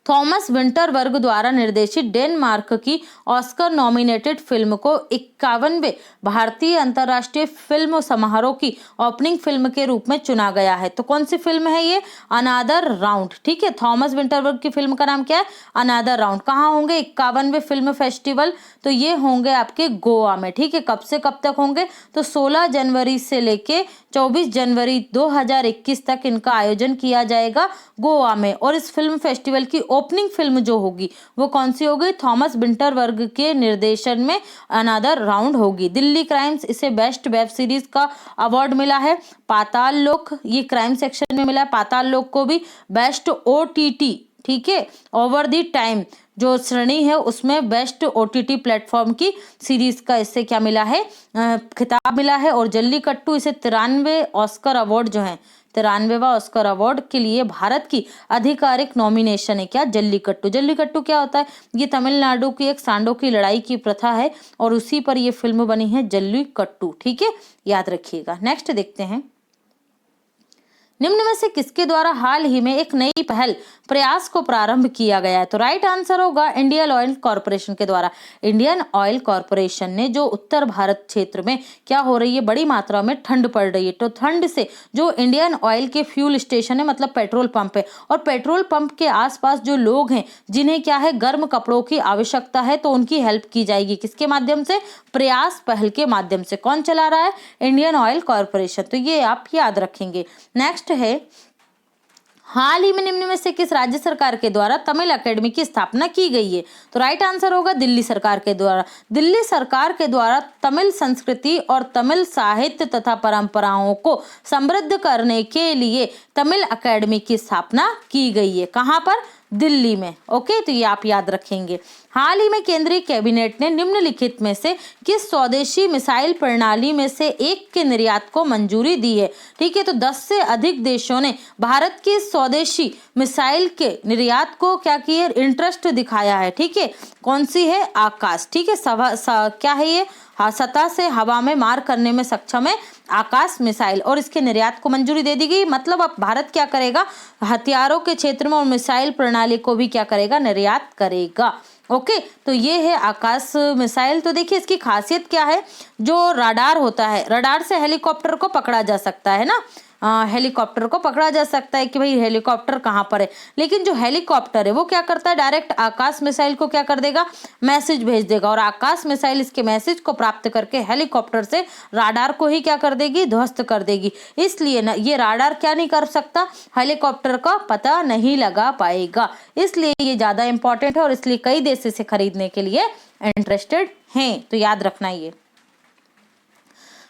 थॉमस विंटरबर्ग द्वारा निर्देशित डेनमार्क की ऑस्कर नॉमिनेटेड फिल्म को 51वें भारतीय अंतर्राष्ट्रीय फिल्म समारोह की ओपनिंग फिल्म के रूप में चुना गया है। तो कौन सी फिल्म है ये? Another round. ठीक है, थॉमस विंटरबर्ग की फिल्म का नाम क्या है? Another round. कहाँ होंगे? 51वें फिल्म फेस्टिवल, तो ये होंगे आपके गोवा में। ठीक है, कब से कब तक होंगे? तो 16 जनवरी से लेके 24 जनवरी 2021 तक इनका आयोजन किया जाएगा गोवा में। और इस फिल्म फेस्टिवल की ओपनिंग फिल्म जो होगी वो कौन सी होगी? थॉमस विंटरबर्ग के निर्देशन में अनदर राउंड होगी। दिल्ली क्राइम्स, इसे बेस्ट वेब सीरीज का अवार्ड मिला है। पाताल लोक, ये क्राइम सेक्शन में मिला है। पाताल लोक को भी बेस्ट OTT, ठीक है, ओवर द टाइम जो श्रेणी है उसमें बेस्ट OTT प्लेटफॉर्म की सीरीज का इससे क्या मिला है? खिताब मिला है। और जल्लीकट्टू, इसे 93 ऑस्कर अवार्ड जो है, 93वां ऑस्कर अवार्ड के लिए भारत की आधिकारिक नॉमिनेशन है। क्या? जल्लीकट्टू। जल्लीकट्टू क्या होता है? ये तमिलनाडु की एक सांडों की लड़ाई की प्रथा है और उसी पर ये फिल्म बनी है, जल्लीकट्टू। ठीक है, याद रखिएगा। नेक्स्ट देखते हैं, निम्न में से किसके द्वारा हाल ही में एक नई पहल प्रयास को प्रारंभ किया गया है? तो राइट आंसर होगा इंडियन ऑयल कॉर्पोरेशन के द्वारा। इंडियन ऑयल कॉर्पोरेशन ने जो उत्तर भारत क्षेत्र में क्या हो रही है, बड़ी मात्रा में ठंड पड़ रही है, तो ठंड से जो इंडियन ऑयल के फ्यूल स्टेशन है, मतलब पेट्रोल पंप है, और पेट्रोल पंप के आसपास जो लोग हैं जिन्हें क्या है, गर्म कपड़ों की आवश्यकता है, तो उनकी हेल्प की जाएगी। किसके माध्यम से? प्रयास पहल के माध्यम से। कौन चला रहा है? Indian oil corporation. तो ये आप याद रखेंगे। नेक्स्ट है, हाल ही में निम्न में से किस राज्य सरकार के द्वारा तमिल अकेडमी की स्थापना की गई है? तो राइट आंसर होगा दिल्ली सरकार के द्वारा। दिल्ली सरकार के द्वारा तमिल संस्कृति और तमिल साहित्य तथा परंपराओं को समृद्ध करने के लिए तमिल अकेडमी की स्थापना की गई है। कहाँ पर? दिल्ली में। ओके, तो ये आप याद रखेंगे। हाल ही में केंद्रीय कैबिनेट ने निम्नलिखित में से किस स्वदेशी मिसाइल प्रणाली में से एक के निर्यात को मंजूरी दी है? ठीक है, तो 10 से अधिक देशों ने भारत की स्वदेशी मिसाइल के निर्यात को क्या किया? इंटरेस्ट दिखाया है। ठीक है, कौन सी है? आकाश। ठीक है, क्या है ये? सतह से हवा में मार करने में सक्षम है आकाश मिसाइल और इसके निर्यात को मंजूरी दे दी गई। मतलब अब भारत क्या करेगा, हथियारों के क्षेत्र में और मिसाइल प्रणाली को भी क्या करेगा, निर्यात करेगा। ओके, तो ये है आकाश मिसाइल। तो देखिए इसकी खासियत क्या है, जो रडार होता है, रडार से हेलीकॉप्टर को पकड़ा जा सकता है ना, हेलीकॉप्टर को पकड़ा जा सकता है कि भाई हेलीकॉप्टर कहाँ पर है। लेकिन जो हेलीकॉप्टर है वो क्या करता है, डायरेक्ट आकाश मिसाइल को क्या कर देगा, मैसेज भेज देगा और आकाश मिसाइल इसके मैसेज को प्राप्त करके हेलीकॉप्टर से राडार को ही क्या कर देगी, ध्वस्त कर देगी। इसलिए ना ये राडार क्या नहीं कर सकता, हेलीकॉप्टर का पता नहीं लगा पाएगा। इसलिए ये ज्यादा इंपॉर्टेंट है और इसलिए कई देश इसे खरीदने के लिए इंटरेस्टेड हैं। तो याद रखना ये।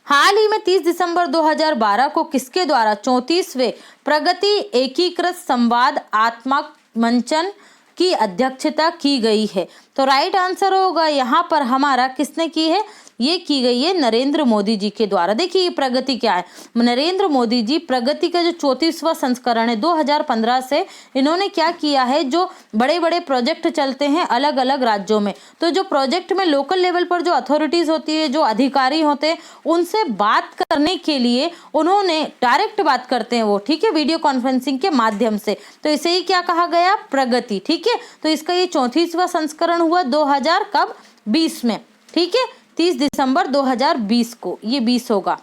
हाल ही में 30 दिसंबर 2012 को किसके द्वारा 34वें प्रगति एकीकृत संवाद आत्मक मंचन की अध्यक्षता की गई है। तो राइट आंसर होगा यहाँ पर हमारा, किसने की है, ये की गई है नरेंद्र मोदी जी के द्वारा। देखिए ये प्रगति क्या है, नरेंद्र मोदी जी प्रगति का जो 34वां संस्करण है 2015 से इन्होंने क्या किया है, जो बड़े बड़े प्रोजेक्ट चलते हैं अलग अलग राज्यों में, तो जो प्रोजेक्ट में लोकल लेवल पर जो अथॉरिटीज होती है, जो अधिकारी होते हैं, उनसे बात करने के लिए उन्होंने डायरेक्ट बात करते हैं वो, ठीक है, वीडियो कॉन्फ्रेंसिंग के माध्यम से। तो इसे ही क्या कहा गया, प्रगति। ठीक है, तो इसका ये 34वां संस्करण हुआ 2020 में, ठीक है, 30 दिसंबर 2020 को, ये 20 होगा,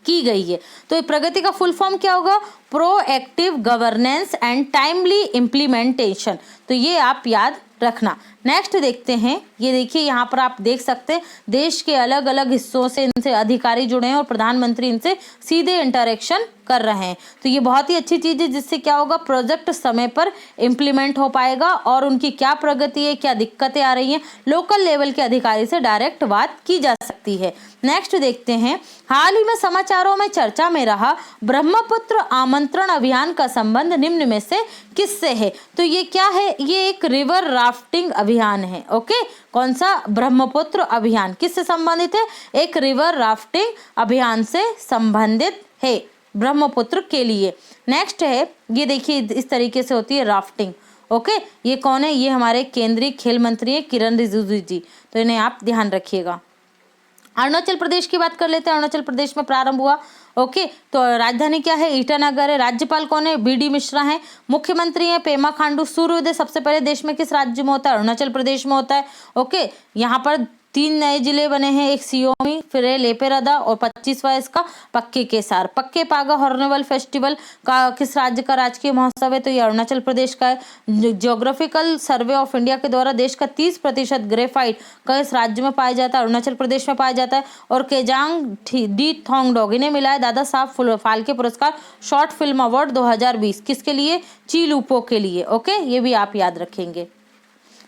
की गई है। तो ये प्रगति का फुल फॉर्म क्या होगा, proactive governance and timely implementation. तो ये आप याद रखना। नेक्स्ट देखते हैं, ये देखिए यहाँ पर आप देख सकते हैं देश के अलग अलग हिस्सों से इनसे अधिकारी जुड़े हैं और प्रधानमंत्री इनसे सीधे इंटरेक्शन कर रहे हैं। तो ये बहुत ही अच्छी चीज है, जिससे क्या होगा, प्रोजेक्ट समय पर इम्प्लीमेंट हो पाएगा और उनकी क्या प्रगति है, क्या दिक्कतें आ रही हैं, लोकल लेवल के अधिकारी से डायरेक्ट बात की जा सकती है। नेक्स्ट देखते हैं, हाल ही में समाचारों में चर्चा में रहा ब्रह्मपुत्र आमंत्रण अभियान का संबंध निम्न में से किससे है। तो ये क्या है, ये एक रिवर राफ्टिंग अभियान है। ओके, कौन सा, ब्रह्मपुत्र अभियान किससे संबंधित है, एक रिवर राफ्टिंग अभियान से संबंधित है ब्रह्मपुत्र के लिए। नेक्स्ट है, ये देखिए इस तरीके से होती है राफ्टिंग। ओके, ये कौन है, ये हमारे केंद्रीय खेल मंत्री है किरण रिजिजू जी, तो इन्हें आप ध्यान रखिएगा। अरुणाचल प्रदेश की बात कर लेते हैं, अरुणाचल प्रदेश में प्रारंभ हुआ। ओके, तो राजधानी क्या है, ईटानगर है। राज्यपाल कौन है, बीडी मिश्रा है। मुख्यमंत्री है पेमा खांडू। सूर्योदय सबसे पहले देश में किस राज्य में होता है, अरुणाचल प्रदेश में होता है। ओके, यहाँ पर 3 नए जिले बने हैं, एक सियोमी, फिर है लेपेरादा और 25वां इसका पक्के केसार। पक्के पागा हॉर्नेबल फेस्टिवल का किस राज्य का राजकीय महोत्सव है, तो ये अरुणाचल प्रदेश का है। ज्योग्राफिकल सर्वे ऑफ इंडिया के द्वारा देश का 30% ग्रेफाइट किस राज्य में पाया जाता है, अरुणाचल प्रदेश में पाया जाता है। और केजांग डी थोंगडोग इन्हें मिला है दादा साहब फाल्के पुरस्कार शॉर्ट फिल्म अवार्ड 2020, किसके लिए, चीलूपो के लिए। ओके, ये भी आप याद रखेंगे।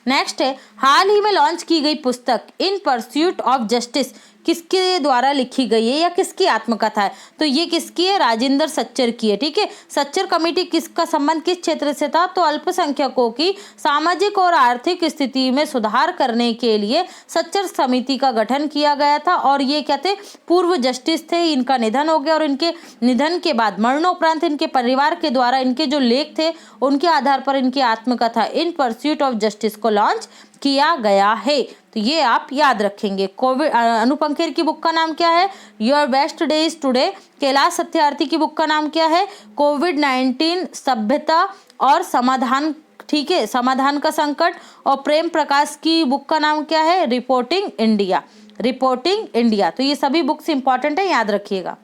नेक्स्ट है, हाल ही में लॉन्च की गई पुस्तक इन परस्यूट ऑफ जस्टिस किसके द्वारा लिखी गई है या किसकी आत्मकथा है, तो ये किसकी है, राजेंद्र सच्चर की है। ठीक है, सच्चर कमेटी किसका संबंध किस क्षेत्र से था, तो अल्पसंख्यकों की सामाजिक और आर्थिक स्थिति में सुधार करने के लिए सच्चर समिति का गठन किया गया था। और ये क्या थे, पूर्व जस्टिस थे, इनका निधन हो गया और इनके निधन के बाद मरणोपरांत इनके परिवार के द्वारा इनके जो लेख थे उनके आधार पर इनकी आत्मकथा इन परस्यूट ऑफ जस्टिस को लॉन्च किया गया है। तो ये आप याद रखेंगे। कोविड, अनुपम खेर की बुक का नाम क्या है, your best days today. Kailash Satyarthi की बुक का नाम क्या है, कोविड-19 सभ्यता और समाधान। ठीक है, समाधान का संकट। और प्रेम प्रकाश की बुक का नाम क्या है, रिपोर्टिंग इंडिया। Reporting India. तो ये सभी बुक्स इंपॉर्टेंट है, याद रखिएगा।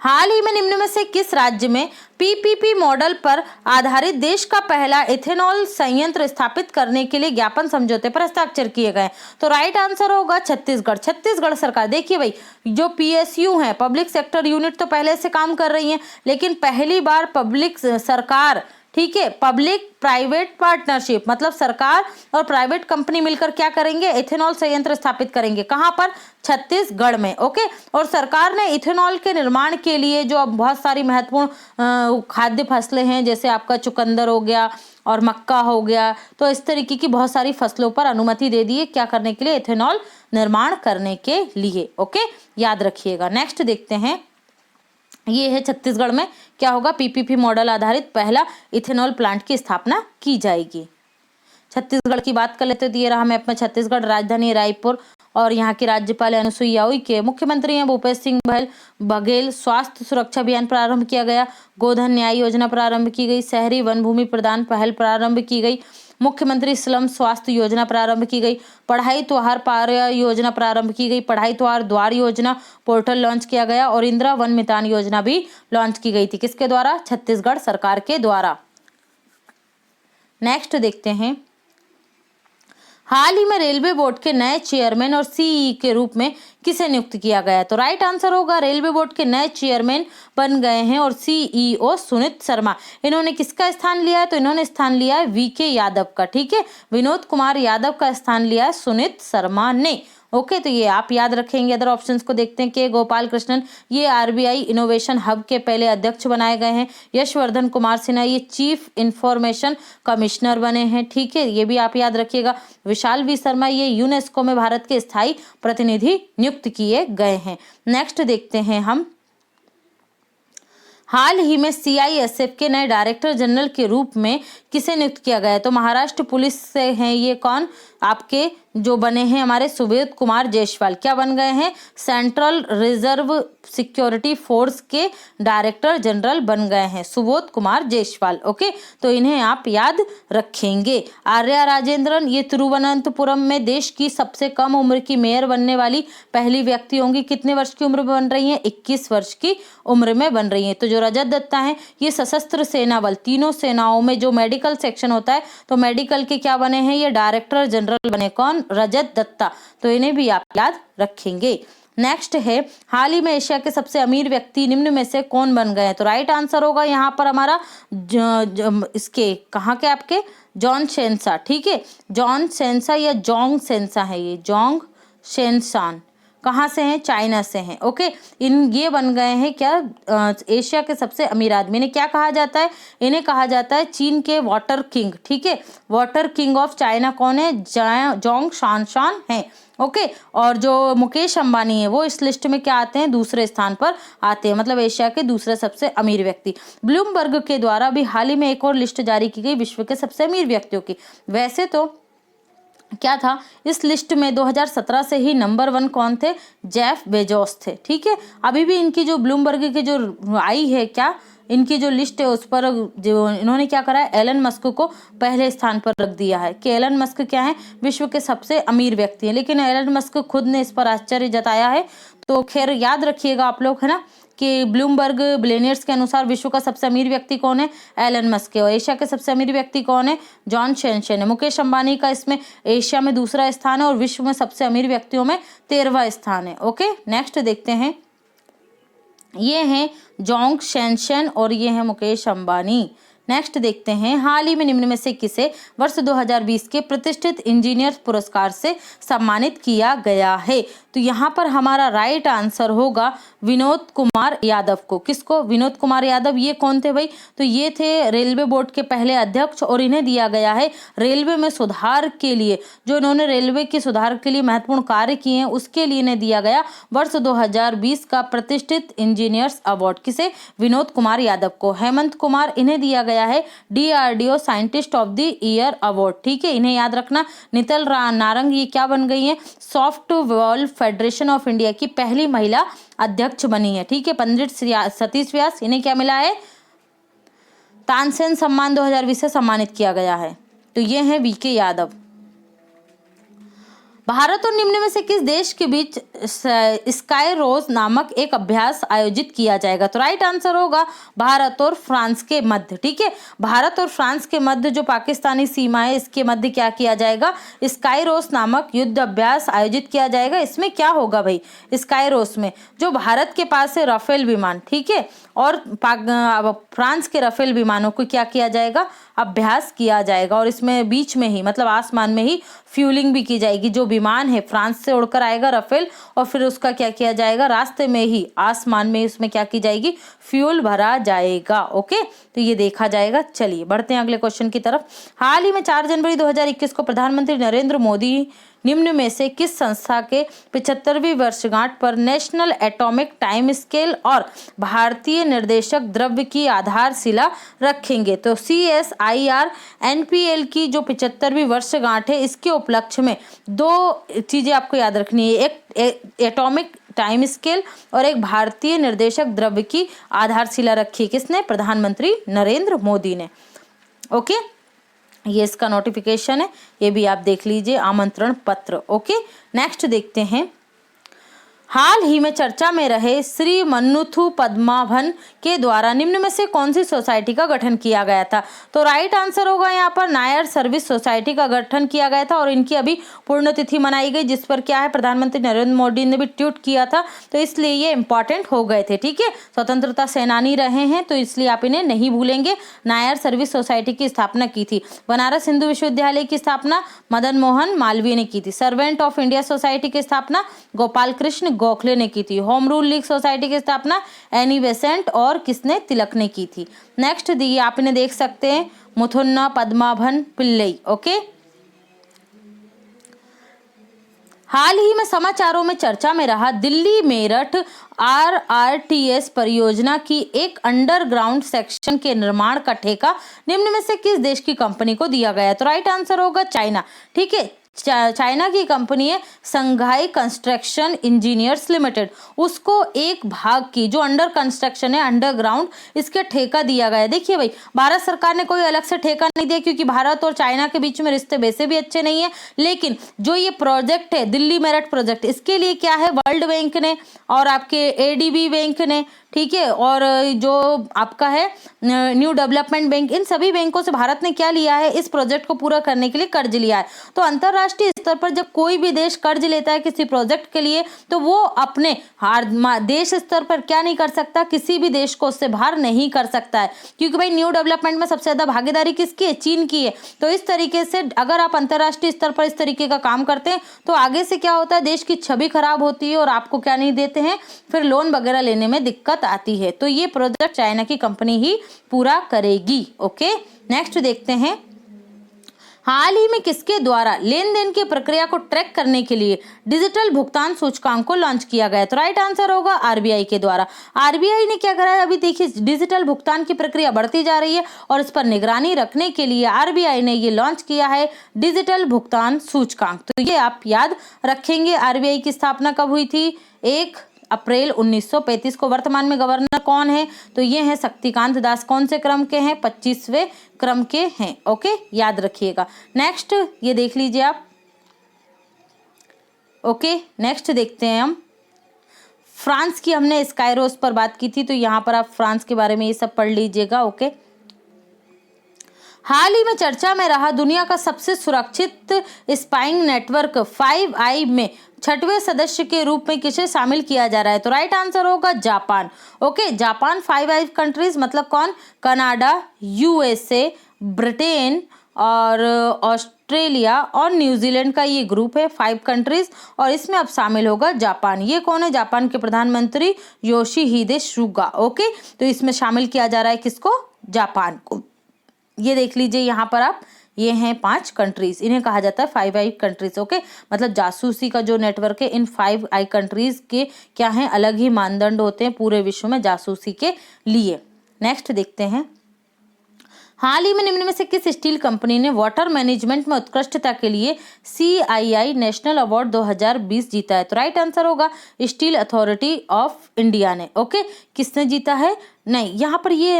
हाल ही में निम्न में से किस राज्य में पीपीपी मॉडल पर आधारित देश का पहला इथेनॉल संयंत्र स्थापित करने के लिए ज्ञापन समझौते पर हस्ताक्षर किए गए, तो राइट आंसर होगा छत्तीसगढ़। छत्तीसगढ़ सरकार, देखिए भाई जो पीएसयू है, पब्लिक सेक्टर यूनिट, तो पहले से काम कर रही है, लेकिन पहली बार पब्लिक सरकार, ठीक है, पब्लिक प्राइवेट पार्टनरशिप, मतलब सरकार और प्राइवेट कंपनी मिलकर क्या करेंगे, इथेनॉल संयंत्र स्थापित करेंगे। कहां पर, छत्तीसगढ़ में। ओके, और सरकार ने इथेनॉल के निर्माण के लिए जो अब बहुत सारी महत्वपूर्ण खाद्य फसलें हैं, जैसे आपका चुकंदर हो गया और मक्का हो गया, तो इस तरीके की बहुत सारी फसलों पर अनुमति दे दी है, क्या करने के लिए, इथेनॉल निर्माण करने के लिए। ओके, याद रखिएगा। नेक्स्ट देखते हैं, ये है छत्तीसगढ़ में क्या होगा, पीपीपी मॉडल आधारित पहला इथेनॉल प्लांट की स्थापना की जाएगी। छत्तीसगढ़ की बात कर लेते तो ये रहा मैप में छत्तीसगढ़, राजधानी रायपुर और यहाँ की राज्यपाल अनुसुईया उइके, मुख्यमंत्री हैं भूपेश सिंह बघेल। स्वास्थ्य सुरक्षा अभियान प्रारंभ किया गया, गोधन न्याय योजना प्रारंभ की गई, शहरी वन भूमि प्रदान पहल प्रारंभ की गई, मुख्यमंत्री स्लम स्वास्थ्य योजना प्रारंभ की गई, पढ़ाई त्योहार पार योजना प्रारंभ की गई, पढ़ाई त्योहार द्वार योजना पोर्टल लॉन्च किया गया और इंदिरा वन मितान योजना भी लॉन्च की गई थी। किसके द्वारा? छत्तीसगढ़ सरकार के द्वारा। नेक्स्ट देखते हैं, हाल ही में रेलवे बोर्ड के नए चेयरमैन और सीई के रूप में किसे नियुक्त किया गया है? तो राइट आंसर होगा रेलवे बोर्ड के नए चेयरमैन बन गए हैं और सीईओ सुनीत शर्मा। इन्होंने किसका स्थान लिया है? तो इन्होंने स्थान लिया है वीके यादव का। ठीक है, विनोद कुमार यादव का स्थान लिया है सुनीत शर्मा ने। ओके, तो ये आप याद रखेंगे। अदर ऑप्शंस को देखते हैं कि गोपाल कृष्णन ये आरबीआई इनोवेशन हब के पहले अध्यक्ष बनाए गए हैं। यशवर्धन कुमार सिन्हा ये चीफ इंफॉर्मेशन कमिश्नर बने हैं। ठीक है, ये भी आप याद रखिएगा। विशाल वी शर्मा ये यूनेस्को में भारत के स्थायी प्रतिनिधि नियुक्त किए गए हैं। नेक्स्ट देखते हैं हम, हाल ही में सीआईएसएफ के नए डायरेक्टर जनरल के रूप में किसे नियुक्त किया गया है? तो महाराष्ट्र पुलिस से हैं ये कौन? आपके जो बने हैं हमारे सुबोध कुमार जायसवाल। क्या बन गए हैं? सेंट्रल रिजर्व सिक्योरिटी फोर्स के डायरेक्टर जनरल बन गए हैं सुबोध कुमार जायसवाल। ओके, तो इन्हें आप याद रखेंगे। आर्या राजेंद्रन ये तिरुवनंतपुरम में देश की सबसे कम उम्र की मेयर बनने वाली पहली व्यक्ति होंगी। कितने वर्ष की उम्र में बन रही हैं? 21 वर्ष की उम्र में बन रही हैं। तो जो रजत दत्ता हैं ये सशस्त्र सेना बल, तीनों सेनाओं में जो मेडिकल सेक्शन होता है तो मेडिकल के क्या बने हैं? ये डायरेक्टर जनरल बने। कौन? रजत दत्ता। तो इन्हें भी आप याद रखेंगे। नेक्स्ट है, हाल ही में एशिया के सबसे अमीर व्यक्ति निम्न में से कौन बन गए हैं? तो राइट आंसर होगा यहाँ पर हमारा इसके कहाँ के आपके जॉन शेनसा। ठीक है, जॉन शेनसा या जोंग शेनसा है, ये जोंग शेनसान कहाँ से हैं? चाइना से हैं। ओके, ये बन गए हैं क्या? एशिया के सबसे अमीर आदमी। इन्हें क्या कहा जाता है? इन्हें कहा जाता है चीन के वाटर किंग। ठीक है, वाटर किंग ऑफ चाइना कौन है? जोंग शानशान है। ओके, और जो मुकेश अंबानी है वो इस लिस्ट में क्या आते हैं? दूसरे स्थान पर आते हैं, मतलब एशिया के दूसरे सबसे अमीर व्यक्ति। ब्लूमबर्ग के द्वारा भी हाल ही में एक और लिस्ट जारी की गई विश्व के सबसे अमीर व्यक्तियों की। वैसे तो क्या था इस लिस्ट में 2017 से ही नंबर 1 कौन थे? जेफ बेजोस थे। ठीक है, अभी भी इनकी जो ब्लूमबर्ग की जो आई है क्या इनकी जो लिस्ट है उस पर जो इन्होंने क्या करा है? एलन मस्क को पहले स्थान पर रख दिया है कि एलन मस्क क्या है? विश्व के सबसे अमीर व्यक्ति हैं। लेकिन एलन मस्क खुद ने इस पर आश्चर्य जताया है। तो खैर याद रखिएगा आप लोग, है ना, कि ब्लूमबर्ग बिलियनियर्स के अनुसार विश्व का सबसे अमीर व्यक्ति कौन है? एलन मस्क है। और एशिया के सबसे अमीर व्यक्ति कौन है? जॉन शेनशन है। मुकेश अंबानी का इसमें एशिया में दूसरा स्थान है और विश्व में सबसे अमीर व्यक्तियों में 13वां स्थान है। ओके, नेक्स्ट देखते हैं, ये हैं जोंग शेनशन और ये हैं मुकेश अंबानी। नेक्स्ट देखते हैं, हाल ही में निम्न में से किसे वर्ष 2020 के प्रतिष्ठित इंजीनियर पुरस्कार से सम्मानित किया गया है? तो यहाँ पर हमारा राइट आंसर होगा विनोद कुमार यादव को। किसको? विनोद कुमार यादव। ये कौन थे भाई? तो ये थे रेलवे बोर्ड के पहले अध्यक्ष और इन्हें दिया गया है रेलवे में सुधार के लिए, जो इन्होंने रेलवे के सुधार के लिए महत्वपूर्ण कार्य किए हैं उसके लिए इन्हें दिया गया वर्ष 2020 का प्रतिष्ठित इंजीनियर्स अवार्ड। किसे? विनोद कुमार यादव को। हेमंत कुमार इन्हें दिया गया है DRDO scientist of the year award. ठीक है, इन्हें याद रखना। नितल नारंग ये क्या बन गई है? सॉफ्टबॉल फेडरेशन ऑफ इंडिया की पहली महिला अध्यक्ष बनी है। ठीक है, पंडित सतीश व्यास इन्हें क्या मिला है? तानसेन सम्मान 2020 से सम्मानित किया गया है। तो ये है VK यादव। भारत और निम्न में से किस देश के बीच स्काई रोज नामक एक अभ्यास आयोजित किया जाएगा? तो राइट आंसर होगा भारत और फ्रांस के मध्य। ठीक है, भारत और फ्रांस के मध्य जो पाकिस्तानी सीमा है इसके मध्य क्या किया जाएगा? स्काई रोज नामक युद्ध अभ्यास आयोजित किया जाएगा। इसमें क्या होगा भाई? स्काई रोज में जो भारत के पास है राफेल विमान, ठीक है, और फ्रांस के राफेल विमानों को क्या किया जाएगा? अभ्यास किया जाएगा। और इसमें बीच में ही मतलब आसमान में ही फ्यूलिंग भी की जाएगी। जो विमान है फ्रांस से उड़कर आएगा राफेल और फिर उसका क्या किया जाएगा? रास्ते में ही आसमान में उसमें क्या की जाएगी? फ्यूल भरा जाएगा। ओके, तो ये देखा जाएगा। चलिए बढ़ते हैं अगले क्वेश्चन की तरफ। हाल ही में 4 जनवरी 2021 को प्रधानमंत्री नरेंद्र मोदी निम्न में से किस संस्था के 75वीं वर्षगांठ पर नेशनल एटॉमिक टाइम स्केल और भारतीय निर्देशक द्रव्य की आधारशिला रखेंगे? तो CSIR NPL की जो 75वीं वर्षगांठ है, इसके उपलक्ष्य में दो चीजें आपको याद रखनी है, एक एटॉमिक टाइम स्केल और एक भारतीय निर्देशक द्रव्य की आधारशिला रखी। किसने? प्रधानमंत्री नरेंद्र मोदी ने। ओके, ये इसका नोटिफिकेशन है, ये भी आप देख लीजिए, आमंत्रण पत्र। ओके, नेक्स्ट देखते हैं। हाल ही में चर्चा में रहे श्री मन्नुथु पद्माभन के द्वारा निम्न में से कौन सी सोसाइटी का गठन किया गया था? तो राइट आंसर होगा यहाँ पर नायर सर्विस सोसाइटी का गठन किया गया था और इनकी अभी पुण्यतिथि मनाई गई, जिस पर क्या है प्रधानमंत्री नरेंद्र मोदी ने भी ट्वीट किया था, तो इसलिए ये इंपॉर्टेंट हो गए थे। ठीक है, स्वतंत्रता सेनानी रहे हैं तो इसलिए आप इन्हें नहीं भूलेंगे। नायर सर्विस सोसाइटी की स्थापना की थी। बनारस हिंदू विश्वविद्यालय की स्थापना मदन मोहन मालवीय ने की थी। सर्वेंट ऑफ इंडिया सोसाइटी की स्थापना गोपाल कृष्ण गोखले ने की थी। होम रूल लीग सोसाइटी की स्थापना एनी बेसेंट और किसने? तिलक ने की थी। नेक्स्ट दी आप इन्हें देख सकते हैं, मुथुन्ना पद्माभन पिल्लई। ओके, हाल ही में समाचारों में चर्चा में रहा दिल्ली मेरठ RRTS परियोजना की एक अंडरग्राउंड सेक्शन के निर्माण का ठेका निम्न में से किस देश की कंपनी को दिया गया? तो राइट आंसर होगा चाइना। ठीक है, चाइना की कंपनी है संघाई कंस्ट्रक्शन इंजीनियर्स लिमिटेड, उसको एक भाग की जो अंडर कंस्ट्रक्शन है अंडरग्राउंड, इसके ठेका दिया गया है। देखिए भाई, भारत सरकार ने कोई अलग से ठेका नहीं दिया क्योंकि भारत और चाइना के बीच में रिश्ते वैसे भी अच्छे नहीं है, लेकिन जो ये प्रोजेक्ट है दिल्ली मेरठ प्रोजेक्ट, इसके लिए क्या है वर्ल्ड बैंक ने और आपके ADB बैंक ने, ठीक है, और जो आपका है न्यू डेवलपमेंट बैंक, इन सभी बैंकों से भारत ने क्या लिया है? इस प्रोजेक्ट को पूरा करने के लिए कर्ज लिया है। तो अंतरराष्ट्रीय स्तर पर जब कोई भी देश कर्ज लेता है किसी प्रोजेक्ट के लिए, तो वो अपने देश स्तर पर क्या नहीं कर सकता? किसी भी देश को उससे बाहर नहीं कर सकता है, क्योंकि भाई न्यू डेवलपमेंट में सबसे ज्यादा भागीदारी किसकी है? चीन की है। तो इस तरीके से अगर आप अंतरराष्ट्रीय स्तर पर इस तरीके का काम करते हैं तो आगे से क्या होता है? देश की छवि खराब होती है और आपको क्या नहीं देते हैं? फिर लोन वगैरह लेने में दिक्कत आती है। तो ये प्रोजेक्ट चाइना की कंपनी ही पूरा करेगी। ओके, नेक्स्ट देखते हैं। हाल ही में किसके द्वारा लेन देन की प्रक्रिया को ट्रैक करने के लिए डिजिटल भुगतान सूचकांक को लॉन्च किया गया? तो राइट आंसर होगा RBI के द्वारा। RBI ने क्या करा है? अभी देखिए, डिजिटल भुगतान की प्रक्रिया बढ़ती जा रही है और इस पर निगरानी रखने के लिए RBI ने ये लॉन्च किया है डिजिटल भुगतान सूचकांक। तो ये आप याद रखेंगे। RBI की स्थापना कब हुई थी? 1 अप्रैल 1935 को। वर्तमान में गवर्नर कौन है? तो ये हैं शक्तिकांत दास। कौन से क्रम के हैं? 25वें क्रम के हैं। ओके, याद रखिएगा। नेक्स्ट ये देख लीजिए आप। ओके, नेक्स्ट देखते हैं हम। फ्रांस की हमने स्काईरोस पर बात की थी, तो यहाँ पर आप फ्रांस के बारे में ये सब पढ़ लीजिएगा। ओके, हाल ही में चर्चा में रहा दुनिया का सबसे सुरक्षित स्पाइंग नेटवर्क 5 आई में 6वें सदस्य के रूप में किसे शामिल किया जा रहा है? तो राइट आंसर होगा जापान। ओके, जापान 5 आई कंट्रीज मतलब कौन? कनाडा, USA, ब्रिटेन और ऑस्ट्रेलिया और न्यूजीलैंड का ये ग्रुप है 5 कंट्रीज, और इसमें अब शामिल होगा जापान। ये कौन है? जापान के प्रधानमंत्री योशिहिदे सुगा। ओके, तो इसमें शामिल किया जा रहा है किसको? जापान को। ये देख लीजिए यहाँ पर आप, ये हैं 5 कंट्रीज, इन्हें कहा जाता है 5 आई कंट्रीज। ओके, मतलब जासूसी का जो नेटवर्क है इन 5 आई कंट्रीज के क्या है? अलग ही मानदंड होते हैं पूरे विश्व में जासूसी के लिए। नेक्स्ट देखते हैं। हाल ही में निम्न में से किस स्टील कंपनी ने वाटर मैनेजमेंट में उत्कृष्टता के लिए CII नेशनल अवार्ड 2020 जीता है? तो राइट आंसर होगा स्टील अथॉरिटी ऑफ इंडिया ने। ओके, किसने जीता है? नहीं, यहाँ पर ये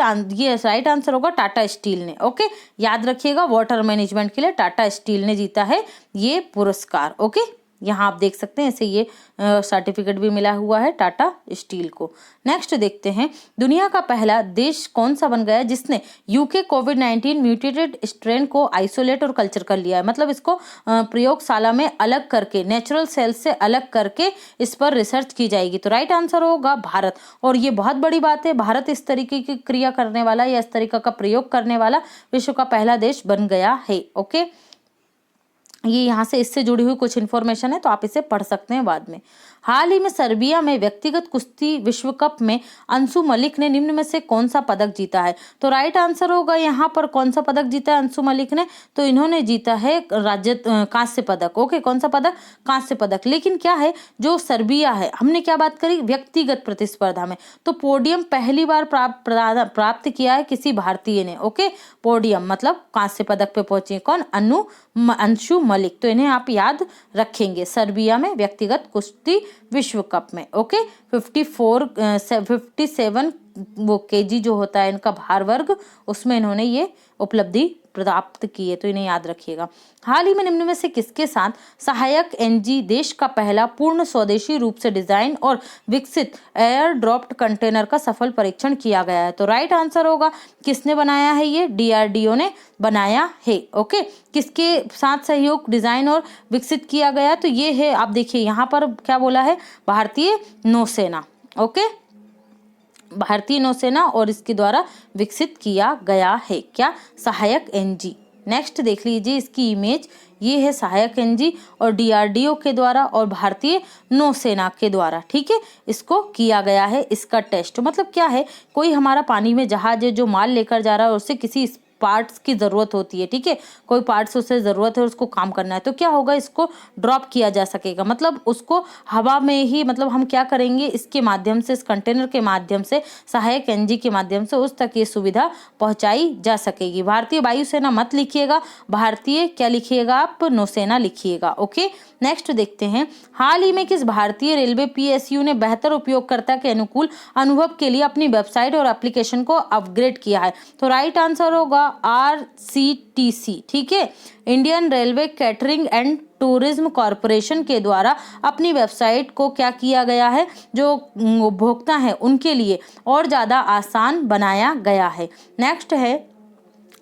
राइट आंसर होगा टाटा स्टील ने। ओके, याद रखिएगा, वाटर मैनेजमेंट के लिए टाटा स्टील ने जीता है ये पुरस्कार। ओके, यहाँ आप देख सकते हैं ऐसे ये सर्टिफिकेट भी मिला हुआ है टाटा स्टील को। नेक्स्ट देखते हैं। दुनिया का पहला देश कौन सा बन गया है जिसने UK कोविड-19 म्यूटेटेड स्ट्रेन को आइसोलेट और कल्चर कर लिया है? मतलब इसको प्रयोगशाला में अलग करके, नेचुरल सेल से अलग करके इस पर रिसर्च की जाएगी। तो राइट आंसर होगा भारत। और ये बहुत बड़ी बात है, भारत इस तरीके की क्रिया करने वाला या इस तरीके का प्रयोग करने वाला विश्व का पहला देश बन गया है। ओके, ये यहाँ से इससे जुड़ी हुई कुछ इन्फॉर्मेशन है तो आप इसे पढ़ सकते हैं बाद में। हाल ही में सर्बिया में व्यक्तिगत कुश्ती विश्व कप में अंशु मलिक ने निम्न में से कौन सा पदक जीता है? तो राइट आंसर होगा यहाँ पर कौन सा पदक जीता है अंशु मलिक ने? तो इन्होंने जीता है कांस्य पदक। ओके, कौन सा पदक? कांस्य पदक। लेकिन क्या है, जो सर्बिया है, हमने क्या बात करी? व्यक्तिगत प्रतिस्पर्धा में। तो पोडियम पहली बार प्राप्त किया है किसी भारतीय ने। ओके, पोडियम मतलब कांस्य पदक पे पहुंचे कौन? अंशु मलिक। तो इन्हें आप याद रखेंगे, सर्बिया में व्यक्तिगत कुश्ती विश्व कप में। ओके, 57 वो केजी जो होता है इनका भार वर्ग, उसमें इन्होंने ये उपलब्धि प्राप्त की है, तो इन्हें याद रखिएगा। हाल ही में निम्न में से किसके साथ सहायक एनजी देश का पहला पूर्ण स्वदेशी रूप से डिजाइन और विकसित एयर ड्रॉप्ड कंटेनर का सफल परीक्षण किया गया है? तो राइट आंसर होगा किसने बनाया है? ये डीआरडीओ ने बनाया है। ओके, किसके साथ सहयोग डिजाइन और विकसित किया गया? तो ये है, आप देखिए यहाँ पर क्या बोला है, भारतीय नौसेना। ओके, भारतीय नौसेना और इसके द्वारा विकसित किया गया है। क्या? सहायक एनजी। नेक्स्ट देख लीजिए इसकी इमेज, ये है सहायक एनजी और डीआरडीओ के द्वारा और भारतीय नौसेना के द्वारा, ठीक है, इसको किया गया है। इसका टेस्ट मतलब क्या है, कोई हमारा पानी में जहाज है जो माल लेकर जा रहा है और उससे किसी पार्ट्स की जरूरत होती है, ठीक है, कोई पार्ट्स उसे जरूरत है, उसको काम करना है, तो क्या होगा, इसको ड्रॉप किया जा सकेगा, मतलब उसको हवा में ही, मतलब हम क्या करेंगे, इसके माध्यम से, इस कंटेनर के माध्यम से, सहायक एनजी के माध्यम से उस तक ये सुविधा पहुंचाई जा सकेगी। भारतीय वायुसेना मत लिखिएगा, भारतीय क्या लिखिएगा आप? नौसेना लिखिएगा। ओके, नेक्स्ट देखते हैं, हाल ही में किस भारतीय रेलवे पीएसयू ने बेहतर उपयोगकर्ता के अनुकूल अनुभव के लिए अपनी वेबसाइट और एप्लीकेशन को अपग्रेड किया है? तो राइट आंसर होगा आरसीटीसी, ठीक है, Indian railway catering and tourism corporation के द्वारा अपनी वेबसाइट को क्या किया गया है, जो उपभोक्ता हैं उनके लिए और ज़्यादा आसान बनाया गया है। नेक्स्ट है,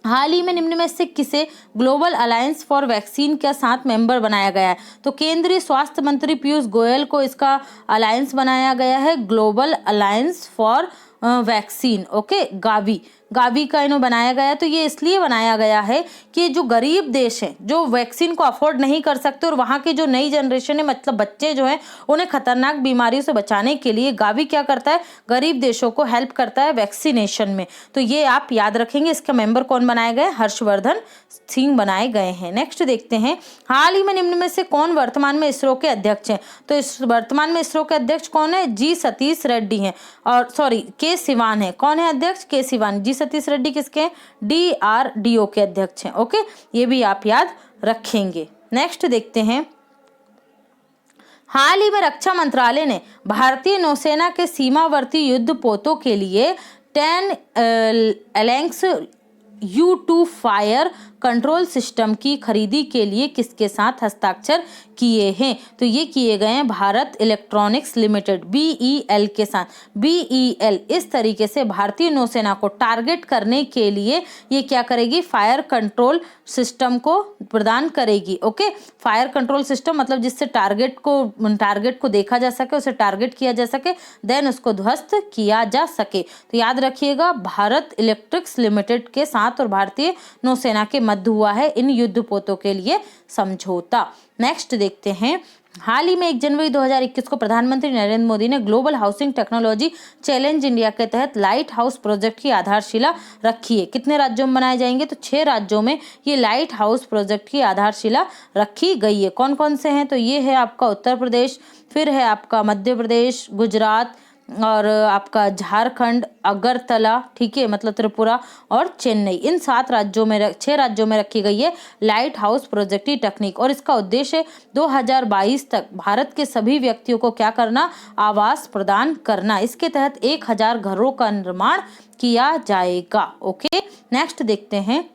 हाल ही में निम्न में से किसे ग्लोबल अलायंस फॉर वैक्सीन के साथ मेंबर बनाया गया है? तो केंद्रीय स्वास्थ्य मंत्री पीयूष गोयल को इसका अलायंस बनाया गया है, global alliance for vaccine. Okay, Gavi का इन्हों बनाया गया। तो ये इसलिए बनाया गया है कि जो गरीब देश हैं, जो वैक्सीन को अफोर्ड नहीं कर सकते, और वहाँ की जो नई जनरेशन है, मतलब बच्चे जो हैं, उन्हें खतरनाक बीमारियों से बचाने के लिए गावी क्या करता है, गरीब देशों को हेल्प करता है वैक्सीनेशन में। तो ये आप याद रखेंगे। इसका मेंबर कौन बनाए गए? हर्षवर्धन सिंह बनाए गए हैं। नेक्स्ट देखते हैं, हाल ही में निम्न में से कौन वर्तमान में इसरो के अध्यक्ष हैं? तो इस वर्तमान में इसरो के अध्यक्ष कौन है? जी सतीश रेड्डी हैं, और सॉरी के सिवान है। कौन है अध्यक्ष? के सिवान। जी सतीश रेड्डी किसके? डीआरडीओ के अध्यक्ष हैं। ओके, ये भी आप याद रखेंगे। नेक्स्ट देखते हैं, हाल ही में रक्षा मंत्रालय ने भारतीय नौसेना के सीमावर्ती युद्धपोतों के लिए 10 एलेंक्स U2 फायर कंट्रोल सिस्टम की खरीदी के लिए किसके साथ हस्ताक्षर किए हैं? तो ये किए गए हैं भारत इलेक्ट्रॉनिक्स लिमिटेड, BEL के साथ। BEL इस तरीके से भारतीय नौसेना को टारगेट करने के लिए ये क्या करेगी? फायर कंट्रोल सिस्टम को प्रदान करेगी। ओके, फायर कंट्रोल सिस्टम मतलब जिससे टारगेट को देखा जा सके, उसे टारगेट किया जा सके, देन उसको ध्वस्त किया जा सके। तो याद रखिएगा, भारत इलेक्ट्रिक्स लिमिटेड के साथ और भारतीय नौसेना के मध्य हुआ है इन युद्धपोतों के लिए समझौता। नेक्स्ट देखते हैं, हाल ही में 1 जनवरी 2021 को प्रधानमंत्री नरेंद्र मोदी ने global housing technology challenge India के तहत लाइट हाउस प्रोजेक्ट की आधारशिला रखी है। कितने राज्यों में बनाए जाएंगे? तो 6 राज्यों में ये लाइट हाउस प्रोजेक्ट की आधारशिला रखी गई है। कौन कौन से हैं? तो ये है आपका उत्तर प्रदेश, फिर है आपका मध्य प्रदेश, गुजरात, और आपका झारखंड, अगरतला, ठीक है, मतलब त्रिपुरा और चेन्नई। इन 6 राज्यों में रखी गई है लाइट हाउस प्रोजेक्ट की टेक्निक, और इसका उद्देश्य 2022 तक भारत के सभी व्यक्तियों को क्या करना? आवास प्रदान करना। इसके तहत 1000 घरों का निर्माण किया जाएगा। ओके, नेक्स्ट देखते हैं,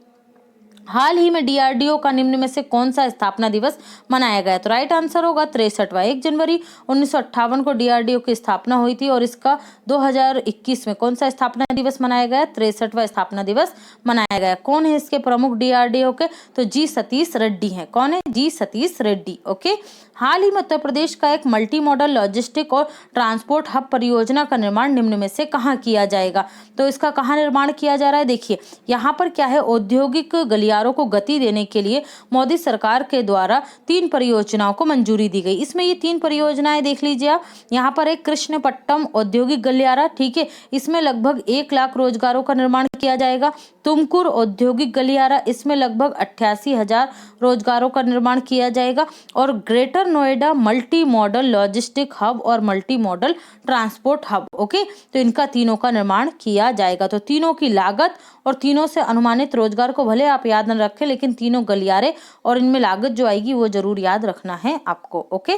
हाल ही में डीआरडीओ का निम्न में से कौन सा स्थापना दिवस मनाया गया? तो राइट आंसर होगा 63वां। 1 जनवरी 1958 को डीआरडीओ की स्थापना हुई थी, और इसका 2021 में कौन सा स्थापना दिवस मनाया गया? 63वां स्थापना दिवस मनाया गया। कौन है इसके प्रमुख डीआरडीओ के? तो जी सतीश रेड्डी हैं। कौन है? जी सतीश रेड्डी। ओके, हाल ही में उत्तर प्रदेश का एक मल्टी मॉडल लॉजिस्टिक और ट्रांसपोर्ट हब परियोजना का निर्माण निम्न में से कहाँ किया जाएगा? तो इसका कहाँ निर्माण किया जा रहा है? देखिए यहाँ पर क्या है, औद्योगिक गलियारे गलियारों को गति देने के लिए मोदी सरकार के द्वारा 3 परियोजनाओं को मंजूरी दी गई। इसमें ये 3 परियोजनाएं देख लीजिए आप। यहाँ पर एक कृष्णपट्टनम औद्योगिक गलियारा, ठीक है, इसमें लगभग 1 लाख रोजगारों का निर्माण किया जाएगा। तुमकुर औद्योगिक गलियारा, इसमें लगभग 88,000 रोजगारों का निर्माण किया जाएगा। और greater Noida multi modal logistic hub और multi modal transport hub, okay, तो इनका तीनों का निर्माण किया जाएगा। तो तीनों की लागत और तीनों से अनुमानित रोजगार को भले आप याद न रखें, लेकिन तीनों गलियारे और इनमें लागत जो आएगी वो जरूर याद रखना है आपको, ओके।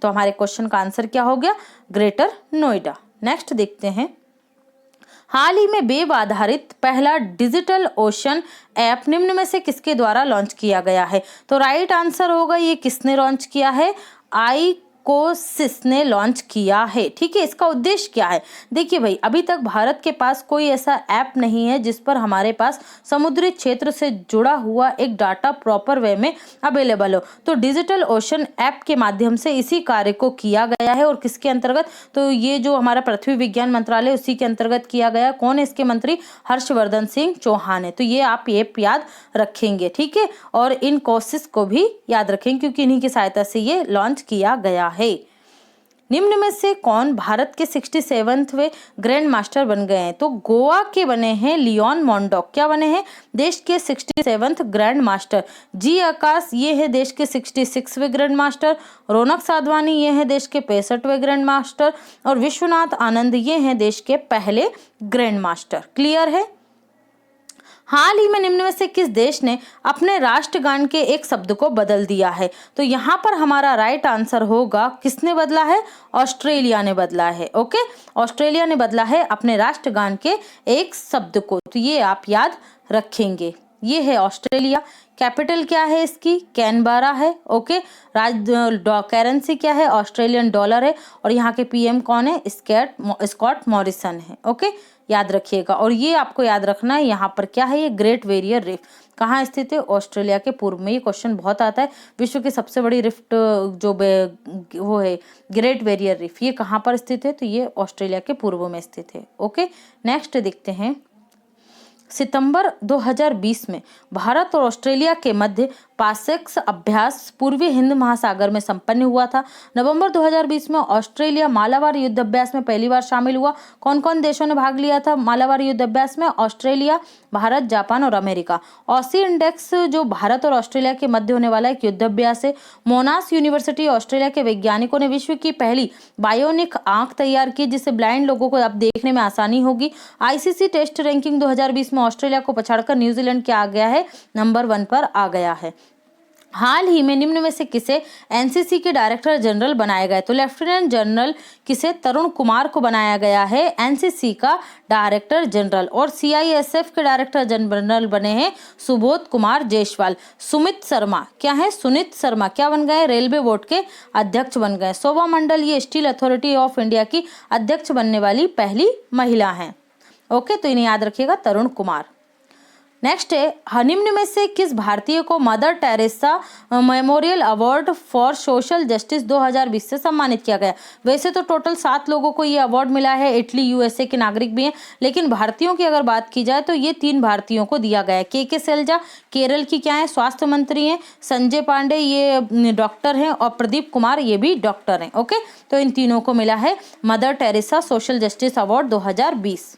तो हमारे क्वेश्चन का आंसर क्या हो गया? ग्रेटर नोएडा। नेक्स्ट देखते हैं, हाल ही में वेब आधारित पहला डिजिटल ओशन ऐप निम्न में से किसके द्वारा लॉन्च किया गया है? तो राइट आंसर होगा ये किसने लॉन्च किया है? आईकोसिस ने लॉन्च किया है, ठीक है। इसका उद्देश्य क्या है? देखिए भाई, अभी तक भारत के पास कोई ऐसा ऐप नहीं है जिस पर हमारे पास समुद्री क्षेत्र से जुड़ा हुआ एक डाटा प्रॉपर वे में अवेलेबल हो। तो डिजिटल ओशन ऐप के माध्यम से इसी कार्य को किया गया है। और किसके अंतर्गत? तो ये जो हमारा पृथ्वी विज्ञान मंत्रालय उसी के अंतर्गत किया गया। कौन है इसके मंत्री? हर्षवर्धन सिंह चौहान है। तो ये आप ये याद रखेंगे, ठीक है। और इन कोर्सेस को भी याद रखेंगे क्योंकि इन्हीं की सहायता से ये लॉन्च किया गया है। निम्न में से कौन भारत के 67वें ग्रैंड मास्टर बन गए हैं? तो गोवा के बने हैं लियोन मोंडोक। क्या बने हैं? देश के 67वें ग्रैंड मास्टर। जी आकाश ये है देश के 66वें ग्रैंड मास्टर। रौनक साधवानी ये है देश के 65वें ग्रैंड मास्टर। और विश्वनाथ आनंद ये हैं देश के पहले ग्रैंड मास्टर। क्लियर है? हाल ही में निम्न में से किस देश ने अपने राष्ट्रगान के एक शब्द को बदल दिया है? तो यहाँ पर हमारा राइट आंसर होगा किसने बदला है? ऑस्ट्रेलिया ने बदला है, ओके। ऑस्ट्रेलिया ने बदला है अपने राष्ट्रगान के एक शब्द को। तो ये आप याद रखेंगे। ये है ऑस्ट्रेलिया। कैपिटल क्या है इसकी? कैनबरा है, ओके। करेंसी क्या है? ऑस्ट्रेलियन डॉलर है। और यहाँ के पीएम कौन है? स्कॉट मॉरिसन है, ओके, याद रखिएगा। और ये आपको याद रखना है, यहाँ पर क्या है? ये ग्रेट बैरियर रीफ कहाँ स्थित है? ऑस्ट्रेलिया के पूर्व में। ये क्वेश्चन बहुत आता है। विश्व की सबसे बड़ी रिफ्ट जो वो है ग्रेट बैरियर रीफ, ये कहाँ पर स्थित है? तो ये ऑस्ट्रेलिया के पूर्व में स्थित है, ओके। नेक्स्ट देखते हैं, सितंबर 2020 में भारत और ऑस्ट्रेलिया के मध्य पासेक्स अभ्यास पूर्वी हिंद महासागर में संपन्न हुआ था। नवंबर 2020 में ऑस्ट्रेलिया मालाबार युद्ध अभ्यास में पहली बार शामिल हुआ। कौन कौन देशों ने भाग लिया था मालाबार युद्ध अभ्यास में? ऑस्ट्रेलिया, भारत, जापान और अमेरिका। ऑसी इंडेक्स जो भारत और ऑस्ट्रेलिया के मध्य होने वाला एक युद्ध अभ्यास है। मोनास यूनिवर्सिटी ऑस्ट्रेलिया के वैज्ञानिकों ने विश्व की पहली बायोनिक आंख तैयार की जिससे ब्लाइंड लोगों को अब देखने में आसानी होगी। आईसीसी टेस्ट रैंकिंग 2020 में ऑस्ट्रेलिया को पछाड़कर न्यूजीलैंड क्या आ गया है? नंबर 1 पर आ गया है। हाल ही में निम्न में से किसे एनसीसी के डायरेक्टर जनरल बनाया गया? तो लेफ्टिनेंट जनरल किसे? तरुण कुमार को बनाया गया है एनसीसी का डायरेक्टर जनरल। और सीआईएसएफ के डायरेक्टर जनरल बने हैं सुबोध कुमार जायसवाल। सुमित शर्मा क्या है? सुनीत शर्मा क्या बन गए? रेलवे बोर्ड के अध्यक्ष बन गए। शोभा मंडल ये स्टील अथॉरिटी ऑफ इंडिया की अध्यक्ष बनने वाली पहली महिला हैं, ओके। तो इन्हें याद रखिएगा, तरुण कुमार। नेक्स्ट है, निम्न में से किस भारतीय को mother Teresa memorial award for social justice 2020 से सम्मानित किया गया? वैसे तो टोटल 7 लोगों को ये अवार्ड मिला है। इटली, यूएसए के नागरिक भी हैं, लेकिन भारतीयों की अगर बात की जाए तो ये 3 भारतीयों को दिया गया है। के सैलजा केरल की क्या है? स्वास्थ्य मंत्री हैं। संजय पांडे ये डॉक्टर हैं। और प्रदीप कुमार ये भी डॉक्टर हैं, ओके। तो इन तीनों को मिला है mother Teresa social justice award 2020।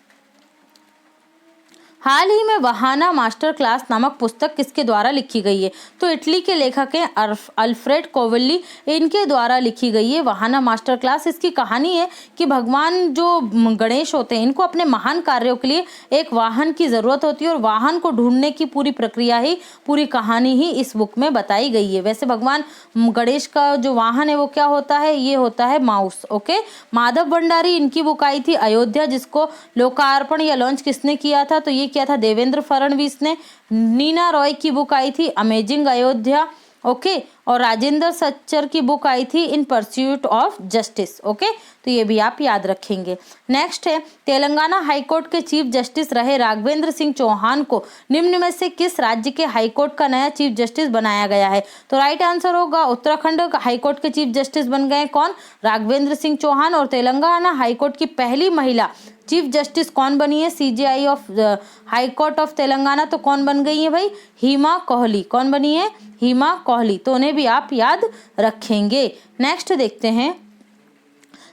हाल ही में वहाना मास्टर क्लास नामक पुस्तक किसके द्वारा लिखी गई है? तो इटली के लेखक हैं अल्फ्रेड कोवेल्ली, इनके द्वारा लिखी गई है वहाना मास्टर क्लास। इसकी कहानी है कि भगवान जो गणेश होते हैं इनको अपने महान कार्यों के लिए एक वाहन की जरूरत होती है और वाहन को ढूंढने की पूरी प्रक्रिया ही, पूरी कहानी ही इस बुक में बताई गई है। वैसे भगवान गणेश का जो वाहन है वो क्या होता है? ये होता है माउस, ओके। माधव भंडारी इनकी बुक आई थी अयोध्या, जिसको लोकार्पण या लॉन्च किसने किया था? तो ये किया था देवेंद्र फडणवीस ने। नीना रॉय की बुक आई थी अमेजिंग अयोध्या, ओके। और राजेंद्र सच्चर की बुक आई थी इन परस्यूट ऑफ जस्टिस, ओके। तो ये भी आप याद रखेंगे। नेक्स्ट है, तेलंगाना हाईकोर्ट के चीफ जस्टिस रहे राघवेंद्र सिंह चौहान को निम्न में से किस राज्य के हाईकोर्ट का नया चीफ जस्टिस बनाया गया है? तो राइट आंसर होगा उत्तराखंड हाईकोर्ट के चीफ जस्टिस बन गए कौन? राघवेंद्र सिंह चौहान। और तेलंगाना हाईकोर्ट की पहली महिला चीफ जस्टिस कौन बनी है CJI of high court of Telangana? तो कौन बन गई है भाई? हिमा कोहली। कौन बनी है? हिमा कोहली। तो उन्हें भी आप याद रखेंगे। नेक्स्ट देखते हैं,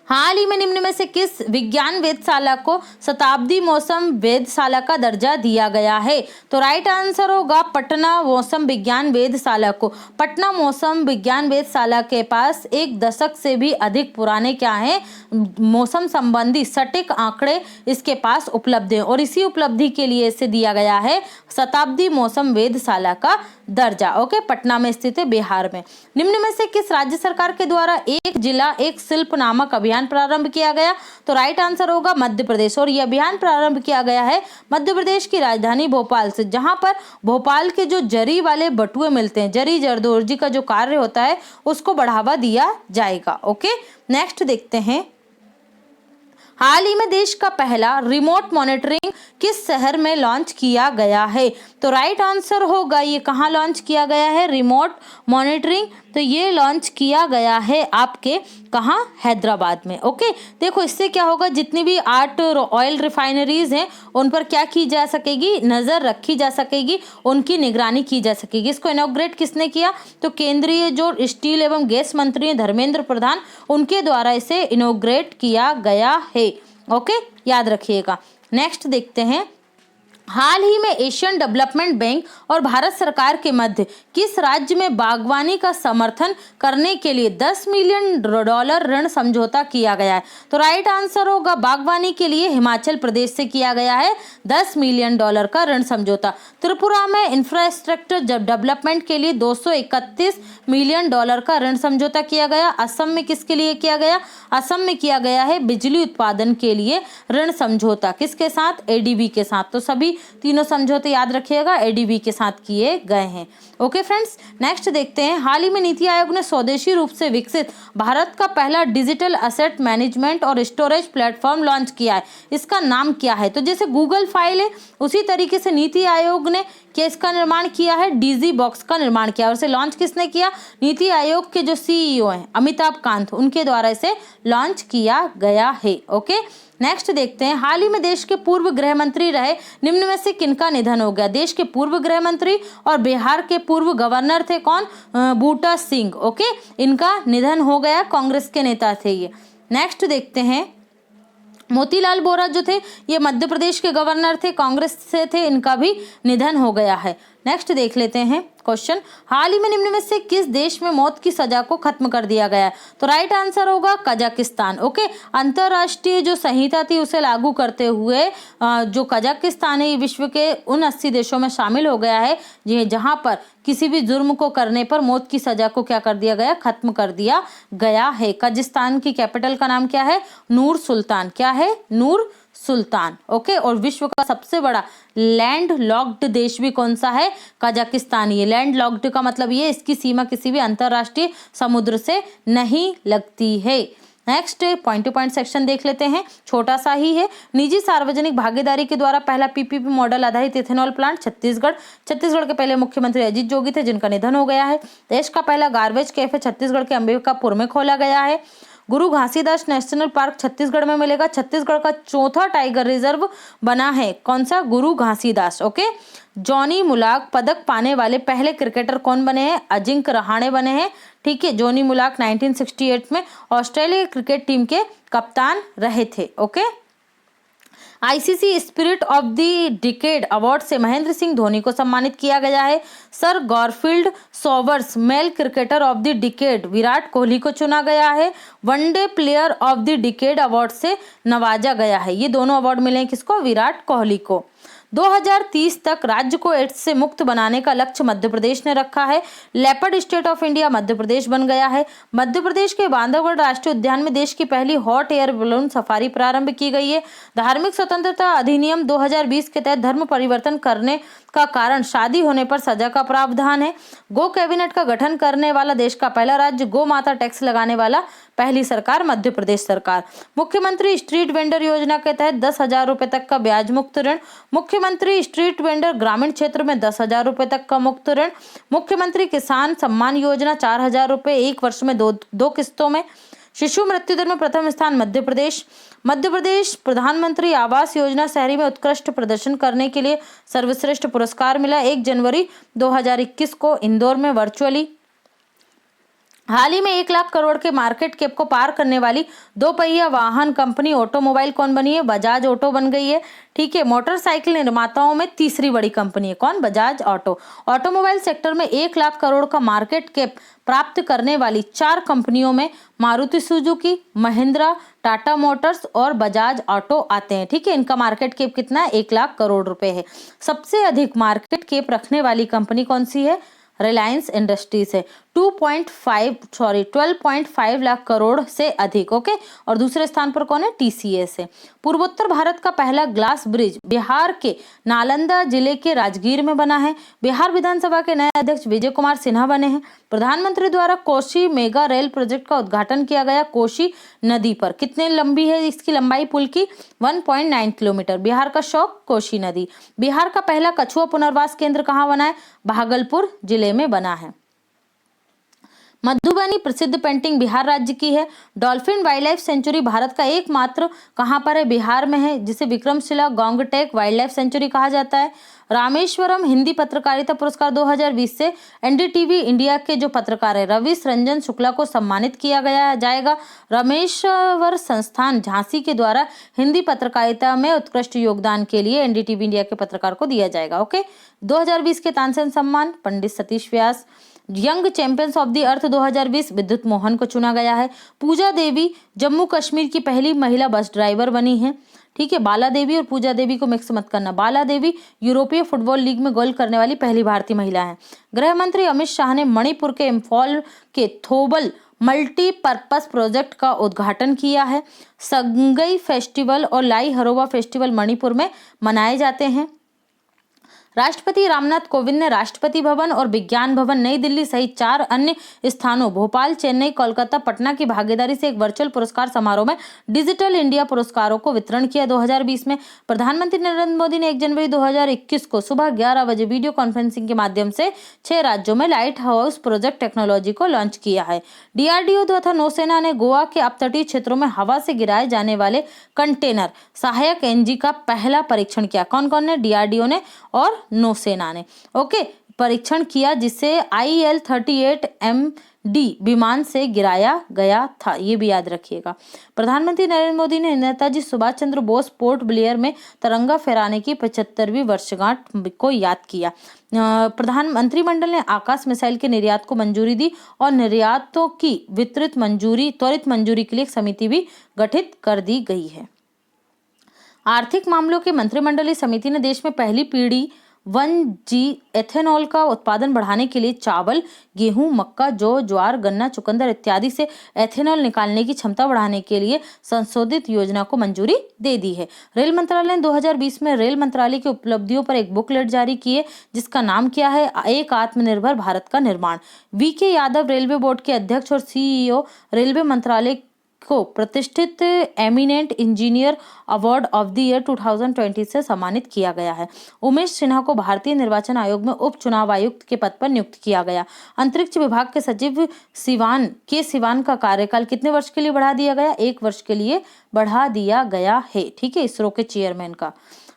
हाल ही में निम्न में से किस विज्ञान वेधशाला को शताब्दी मौसम वेधशाला का दर्जा दिया गया है? तो राइट आंसर होगा पटना मौसम विज्ञान वेधशाला को। पटना मौसम विज्ञान वेधशाला के पास 1 दशक से भी अधिक पुराने क्या हैं? मौसम संबंधी सटीक आंकड़े इसके पास उपलब्ध हैं और इसी उपलब्धि के लिए इसे दिया गया है शताब्दी मौसम वेधशाला का दर्जा। ओके, पटना में स्थित है, बिहार में। निम्न में से किस राज्य सरकार के द्वारा एक जिला एक शिल्प नामक अभियान प्रारंभ किया गया? तो राइट आंसर होगा मध्य प्रदेश। और यह अभियान प्रारंभ किया गया है मध्य प्रदेश की राजधानी भोपाल से, जहां पर भोपाल के जो जरी वाले बटुए मिलते हैं, जरी जरदोजी का जो कार्य होता है उसको बढ़ावा दिया जाएगा। ओके, नेक्स्ट देखते हैं, हाल ही में देश का पहला रिमोट मॉनिटरिंग किस शहर में लॉन्च किया गया है? तो राइट आंसर होगा, ये कहाँ लॉन्च किया गया है रिमोट मॉनिटरिंग? तो ये लॉन्च किया गया है आपके कहाँ? हैदराबाद में। ओके, देखो इससे क्या होगा, जितनी भी 8 ऑयल रिफाइनरीज हैं उन पर क्या की जा सकेगी? नजर रखी जा सकेगी, उनकी निगरानी की जा सकेगी। इसको इनॉग्रेट किसने किया? तो केंद्रीय जो स्टील एवं गैस मंत्री हैं धर्मेंद्र प्रधान, उनके द्वारा इसे इनॉग्रेट किया गया है। ओके, याद रखिएगा। नेक्स्ट देखते हैं, हाल ही में एशियन डेवलपमेंट बैंक और भारत सरकार के मध्य किस राज्य में बागवानी का समर्थन करने के लिए $10 मिलियन ऋण समझौता किया गया है? तो राइट आंसर होगा बागवानी के लिए हिमाचल प्रदेश से किया गया है $10 मिलियन का ऋण समझौता। त्रिपुरा में इंफ्रास्ट्रक्चर डेवलपमेंट के लिए $231 मिलियन का ऋण समझौता किया गया। असम में किसके लिए किया गया? असम में किया गया है बिजली उत्पादन के लिए ऋण समझौता। किसके साथ? एडीबी के साथ। तो सभी तीनों समझौते याद रखिएगा एडीबी के साथ किए गए हैं। ओके फ्रेंड्स, नेक्स्ट देखते हैं, हाल ही में नीति आयोग ने स्वदेशी रूप से विकसित भारत का पहला डिजिटल असेट मैनेजमेंट और स्टोरेज प्लेटफॉर्म लॉन्च किया है। इसका नाम क्या है? तो जैसे गूगल फाइल है उसी तरीके से नीति आयोग ने क्या इसका निर्माण किया है? डीजी बॉक्स का निर्माण किया। और इसे लॉन्च किसने किया? नीति आयोग के जो सीईओ हैं अमिताभ कांत, उनके द्वारा इसे लॉन्च किया गया है। ओके, नेक्स्ट देखते हैं, हाल ही में देश के पूर्व गृह मंत्री रहे निम्न में से किनका निधन हो गया? देश के पूर्व गृह मंत्री और बिहार के पूर्व गवर्नर थे कौन? बूटा सिंह। ओके, इनका निधन हो गया, कांग्रेस के नेता थे ये। नेक्स्ट देखते हैं, मोतीलाल वोरा जो थे ये मध्य प्रदेश के गवर्नर थे, कांग्रेस से थे, इनका भी निधन हो गया है। नेक्स्ट देख लेते हैं क्वेश्चन, हाल ही में निम्न में से किस देश में मौत की सजा को खत्म कर दिया गया है? तो राइट आंसर होगा कजाकिस्तान। ओके, अंतरराष्ट्रीय जो संहिता थी उसे लागू करते हुए जो कजाकिस्तान है विश्व के उन 80 देशों में शामिल हो गया है जहां पर किसी भी जुर्म को करने पर मौत की सजा को क्या कर दिया गया? खत्म कर दिया गया है। कजाकिस्तान की कैपिटल का नाम क्या है? नूर सुल्तान। क्या है? नूर सुल्तान। ओके, और विश्व का सबसे बड़ा लैंड लॉक्ड देश भी कौन सा है? कजाकिस्तान। ये लैंड लॉक्ड का मतलब ये इसकी सीमा किसी भी अंतरराष्ट्रीय समुद्र से नहीं लगती है। Next point two point section देख लेते हैं, छोटा सा ही है। निजी सार्वजनिक भागीदारी के द्वारा पहला पीपीपी मॉडल आधारित इथेनॉल प्लांट छत्तीसगढ़ के पहले मुख्यमंत्री अजीत जोगी थे जिनका निधन हो गया है। देश का पहला गार्बेज कैफे छत्तीसगढ़ के अंबिकापुर में खोला गया है। गुरु घासीदास नेशनल पार्क छत्तीसगढ़ में मिलेगा। छत्तीसगढ़ का चौथा टाइगर रिजर्व बना है कौन सा? गुरु घासीदास। ओके, जॉनी मुलाक पदक पाने वाले पहले क्रिकेटर कौन बने हैं? अजिंक्य रहाणे बने हैं। ठीक है, जॉनी मुलाक 1968 में ऑस्ट्रेलिया क्रिकेट टीम के कप्तान रहे थे। Okay, ICC spirit of the decade award से महेंद्र सिंह धोनी को सम्मानित किया गया है। Sir Garfield Sobers male cricketer of the decade Virat Kohli को चुना गया है। One day player of the decade award से नवाजा गया है। ये दोनों अवार्ड मिले हैं किसको? विराट कोहली को। 2030 तक राज्य को एड्स से मुक्त बनाने का लक्ष्य मध्य प्रदेश ने रखा है। Leopard state of India Madhya Pradesh बन गया है। मध्य प्रदेश के बांधवगढ़ राष्ट्रीय उद्यान में देश की पहली हॉट एयर बलून सफारी प्रारंभ की गई है। धार्मिक स्वतंत्रता अधिनियम 2020 के तहत धर्म परिवर्तन करने का कारण शादी होने पर सजा का प्रावधान है। गो कैबिनेट का गठन करने वाला देश का पहला राज्य, गो माता टैक्स लगाने वाला पहली सरकार मध्य प्रदेश सरकार। मुख्यमंत्री स्ट्रीट वेंडर योजना के तहत 10,000 रुपए तक का ब्याज मुक्त ऋण। मुख्यमंत्री स्ट्रीट वेंडर ग्रामीण क्षेत्र में 10,000 रुपए तक का मुक्त ऋण। मुख्यमंत्री किसान सम्मान योजना 4,000 रुपए 1 वर्ष में दो किस्तों में। शिशु मृत्यु दर में प्रथम स्थान मध्य प्रदेश। मध्य प्रदेश प्रधानमंत्री आवास योजना शहरी में उत्कृष्ट प्रदर्शन करने के लिए सर्वश्रेष्ठ पुरस्कार मिला। 1 जनवरी 2021 को इंदौर में वर्चुअली हाल ही में 1 लाख करोड़ के मार्केट कैप को पार करने वाली 2 पहिया वाहन कंपनी ऑटोमोबाइल कौन बनी है? बजाज ऑटो बन गई है। ठीक है, मोटरसाइकिल निर्माताओं में तीसरी बड़ी कंपनी है कौन? बजाज ऑटो। ऑटोमोबाइल सेक्टर में 1 लाख करोड़ का मार्केट कैप प्राप्त करने वाली 4 कंपनियों में मारुति सुजुकी, महिंद्रा, टाटा मोटर्स और बजाज ऑटो आते हैं। ठीक है, इनका मार्केट कैप कितना है? 1 लाख करोड़ रुपए है। सबसे अधिक मार्केट कैप रखने वाली कंपनी कौन सी है? रिलायंस इंडस्ट्रीज है। 12.5 लाख करोड़ से अधिक। ओके, और दूसरे स्थान पर कौन है? टीसीएस है। पूर्वोत्तर भारत का पहला ग्लास ब्रिज बिहार के नालंदा जिले के राजगीर में बना है। बिहार विधानसभा के नए अध्यक्ष विजय कुमार सिन्हा बने हैं। प्रधानमंत्री द्वारा कोसी मेगा रेल प्रोजेक्ट का उद्घाटन किया गया कोसी नदी पर। कितने लंबी है इसकी लंबाई पुल की? 1.9 किलोमीटर। बिहार का शौक कोसी नदी। बिहार का पहला कछुआ पुनर्वास केंद्र कहाँ बना है? भागलपुर जिले में बना है। मधुबनी प्रसिद्ध पेंटिंग बिहार राज्य की है। Dolphin wild life sanctuary Bharat का एकमात्र कहां पर है? बिहार में है, जिसे विक्रमशिला गौंगटेक वाइल्ड लाइफ सेंचुरी कहा जाता है। रामेश्वरम हिंदी पत्रकारिता पुरस्कार 2020 से एनडीटीवी इंडिया के जो पत्रकार है रवि रंजन शुक्ला को सम्मानित किया गया जाएगा। रामेश्वर संस्थान झांसी के द्वारा हिंदी पत्रकारिता में उत्कृष्ट योगदान के लिए एनडीटीवी इंडिया के पत्रकार को दिया जाएगा। ओके, 2020 के Tansen Samman Pandit Satish Vyas. Young champions of the earth 2020 Vidyut Mohan को चुना गया है। पूजा देवी जम्मू कश्मीर की पहली महिला बस ड्राइवर बनी है। ठीक है, बाला देवी और पूजा देवी को मिक्स मत करना। बाला देवी यूरोपीय फुटबॉल लीग में गोल करने वाली पहली भारतीय महिला है। गृह मंत्री अमित शाह ने मणिपुर के इम्फॉल के थोबल मल्टीपर्पस प्रोजेक्ट का उद्घाटन किया है। संगई फेस्टिवल और लाई हरोबा फेस्टिवल मणिपुर में मनाए जाते हैं। राष्ट्रपति रामनाथ कोविंद ने राष्ट्रपति भवन और विज्ञान भवन नई दिल्ली सहित 4 अन्य स्थानों भोपाल, चेन्नई, कोलकाता, पटना की भागीदारी से एक वर्चुअल पुरस्कार समारोह में डिजिटल इंडिया पुरस्कारों को वितरण किया। 2020 में प्रधानमंत्री नरेंद्र मोदी ने 1 जनवरी 2021 को सुबह 11 बजे वीडियो कॉन्फ्रेंसिंग के माध्यम से 6 राज्यों में लाइट हाउस प्रोजेक्ट टेक्नोलॉजी को लॉन्च किया है। डीआरडीओ तथा नौसेना ने गोवा के अपतटीय क्षेत्रों में हवा से गिराए जाने वाले कंटेनर सहायक एनजी का पहला परीक्षण किया। कौन कौन ने? डीआरडीओ ने और नौसेना ने। ओके, परीक्षण किया जिसे IL-38MD विमान से गिराया गया था, ये भी याद रखिएगा। प्रधानमंत्री नरेंद्र मोदी ने नेताजी सुभाष चंद्र बोस पोर्ट ब्लेयर में तिरंगा फहराने की 75वीं वर्षगांठ को याद किया। मंत्रिमंडल ने आकाश मिसाइल के निर्यात को मंजूरी दी और निर्यातों की त्वरित मंजूरी के लिए एक समिति भी गठित कर दी गई है। आर्थिक मामलों के मंत्रिमंडलीय समिति ने देश में पहली पीढ़ी 1G एथेनॉल का उत्पादन बढ़ाने के लिए चावल, गेहूं, मक्का, जौ, ज्वार, गन्ना, चुकंदर इत्यादि से एथेनॉल निकालने की क्षमता बढ़ाने के लिए संशोधित योजना को मंजूरी दे दी है। रेल मंत्रालय ने 2020 में रेल मंत्रालय की उपलब्धियों पर एक बुकलेट जारी की है जिसका नाम क्या है? एक आत्मनिर्भर भारत का निर्माण। VK यादव रेलवे बोर्ड के अध्यक्ष और CEO रेलवे मंत्रालय को प्रतिष्ठित eminent engineer award of the year 2020 से सम्मानित किया गया है। उमेश सिन्हा को भारतीय निर्वाचन आयोग में उप चुनाव आयुक्त के पद पर नियुक्त किया गया। अंतरिक्ष विभाग के सचिव सिवान का कार्यकाल कितने वर्ष के लिए बढ़ा दिया गया? 1 वर्ष के लिए बढ़ा दिया गया है। ठीक है, इसरो के चेयरमैन का।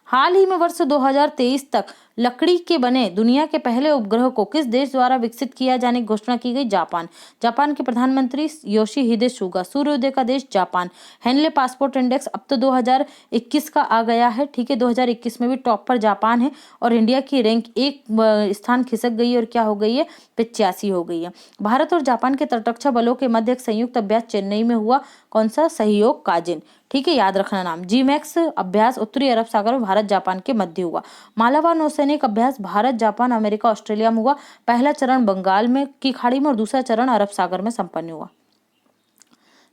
हाल ही में वर्ष 2023 तक लकड़ी के बने दुनिया के पहले उपग्रह को किस देश द्वारा विकसित किया जाने की घोषणा की गई? जापान के प्रधानमंत्री योशिहिदे सुगा। सूर्योदय का देश जापान। हेनले पासपोर्ट इंडेक्स अब तो 2021 का आ गया है। ठीक है, 2021 में भी टॉप पर जापान है और इंडिया की रैंक 1 स्थान खिसक गई और क्या हो गई है? 85 हो गई है। भारत और जापान के तटरक्षा बलों के मध्य एक संयुक्त अभ्यास चेन्नई में हुआ। कौन सा? सहयोग काजिन। ठीक है, याद रखना नाम। GMAX अभ्यास उत्तरी अरब सागर में भारत जापान के मध्य हुआ। मालाबार नौसैनिक अभ्यास भारत, जापान, अमेरिका, ऑस्ट्रेलिया में हुआ। पहला चरण बंगाल में की खाड़ी में और दूसरा चरण अरब सागर में संपन्न हुआ।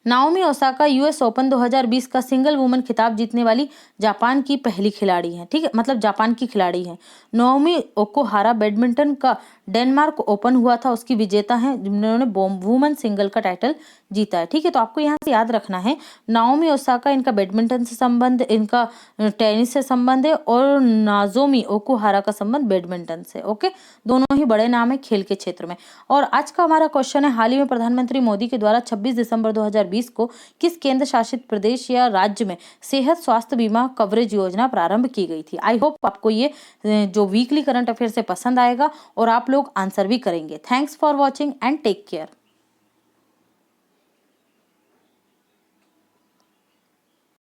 नाओमी ओसाका US ओपन 2020 का सिंगल वुमेन खिताब जीतने वाली जापान की पहली खिलाड़ी है। ठीक है, मतलब जापान की खिलाड़ी है। नाओमी ओकुहारा बैडमिंटन का डेनमार्क ओपन हुआ था, उसकी विजेता हैं जिन्होंने वुमेन सिंगल का टाइटल जीता है। ठीक है, तो आपको यहाँ से याद रखना है नाओमी ओसाका, इनका बैडमिंटन से संबंध, इनका टेनिस से संबंध है और नाजोमी ओकुहारा का संबंध बैडमिंटन से। ओके, दोनों ही बड़े नाम है खेल के क्षेत्र में। और आज का हमारा क्वेश्चन है, हाल ही में प्रधानमंत्री मोदी के द्वारा 26 दिसंबर 2020 2020 को किस केंद्र शासित प्रदेश या राज्य में सेहत स्वास्थ्य बीमा कवरेज योजना प्रारंभ की गई थी। आई होप आपको ये जो वीकली करंट अफेयर से पसंद आएगा और आप लोग आंसर भी करेंगे। Thanks for watching and take care.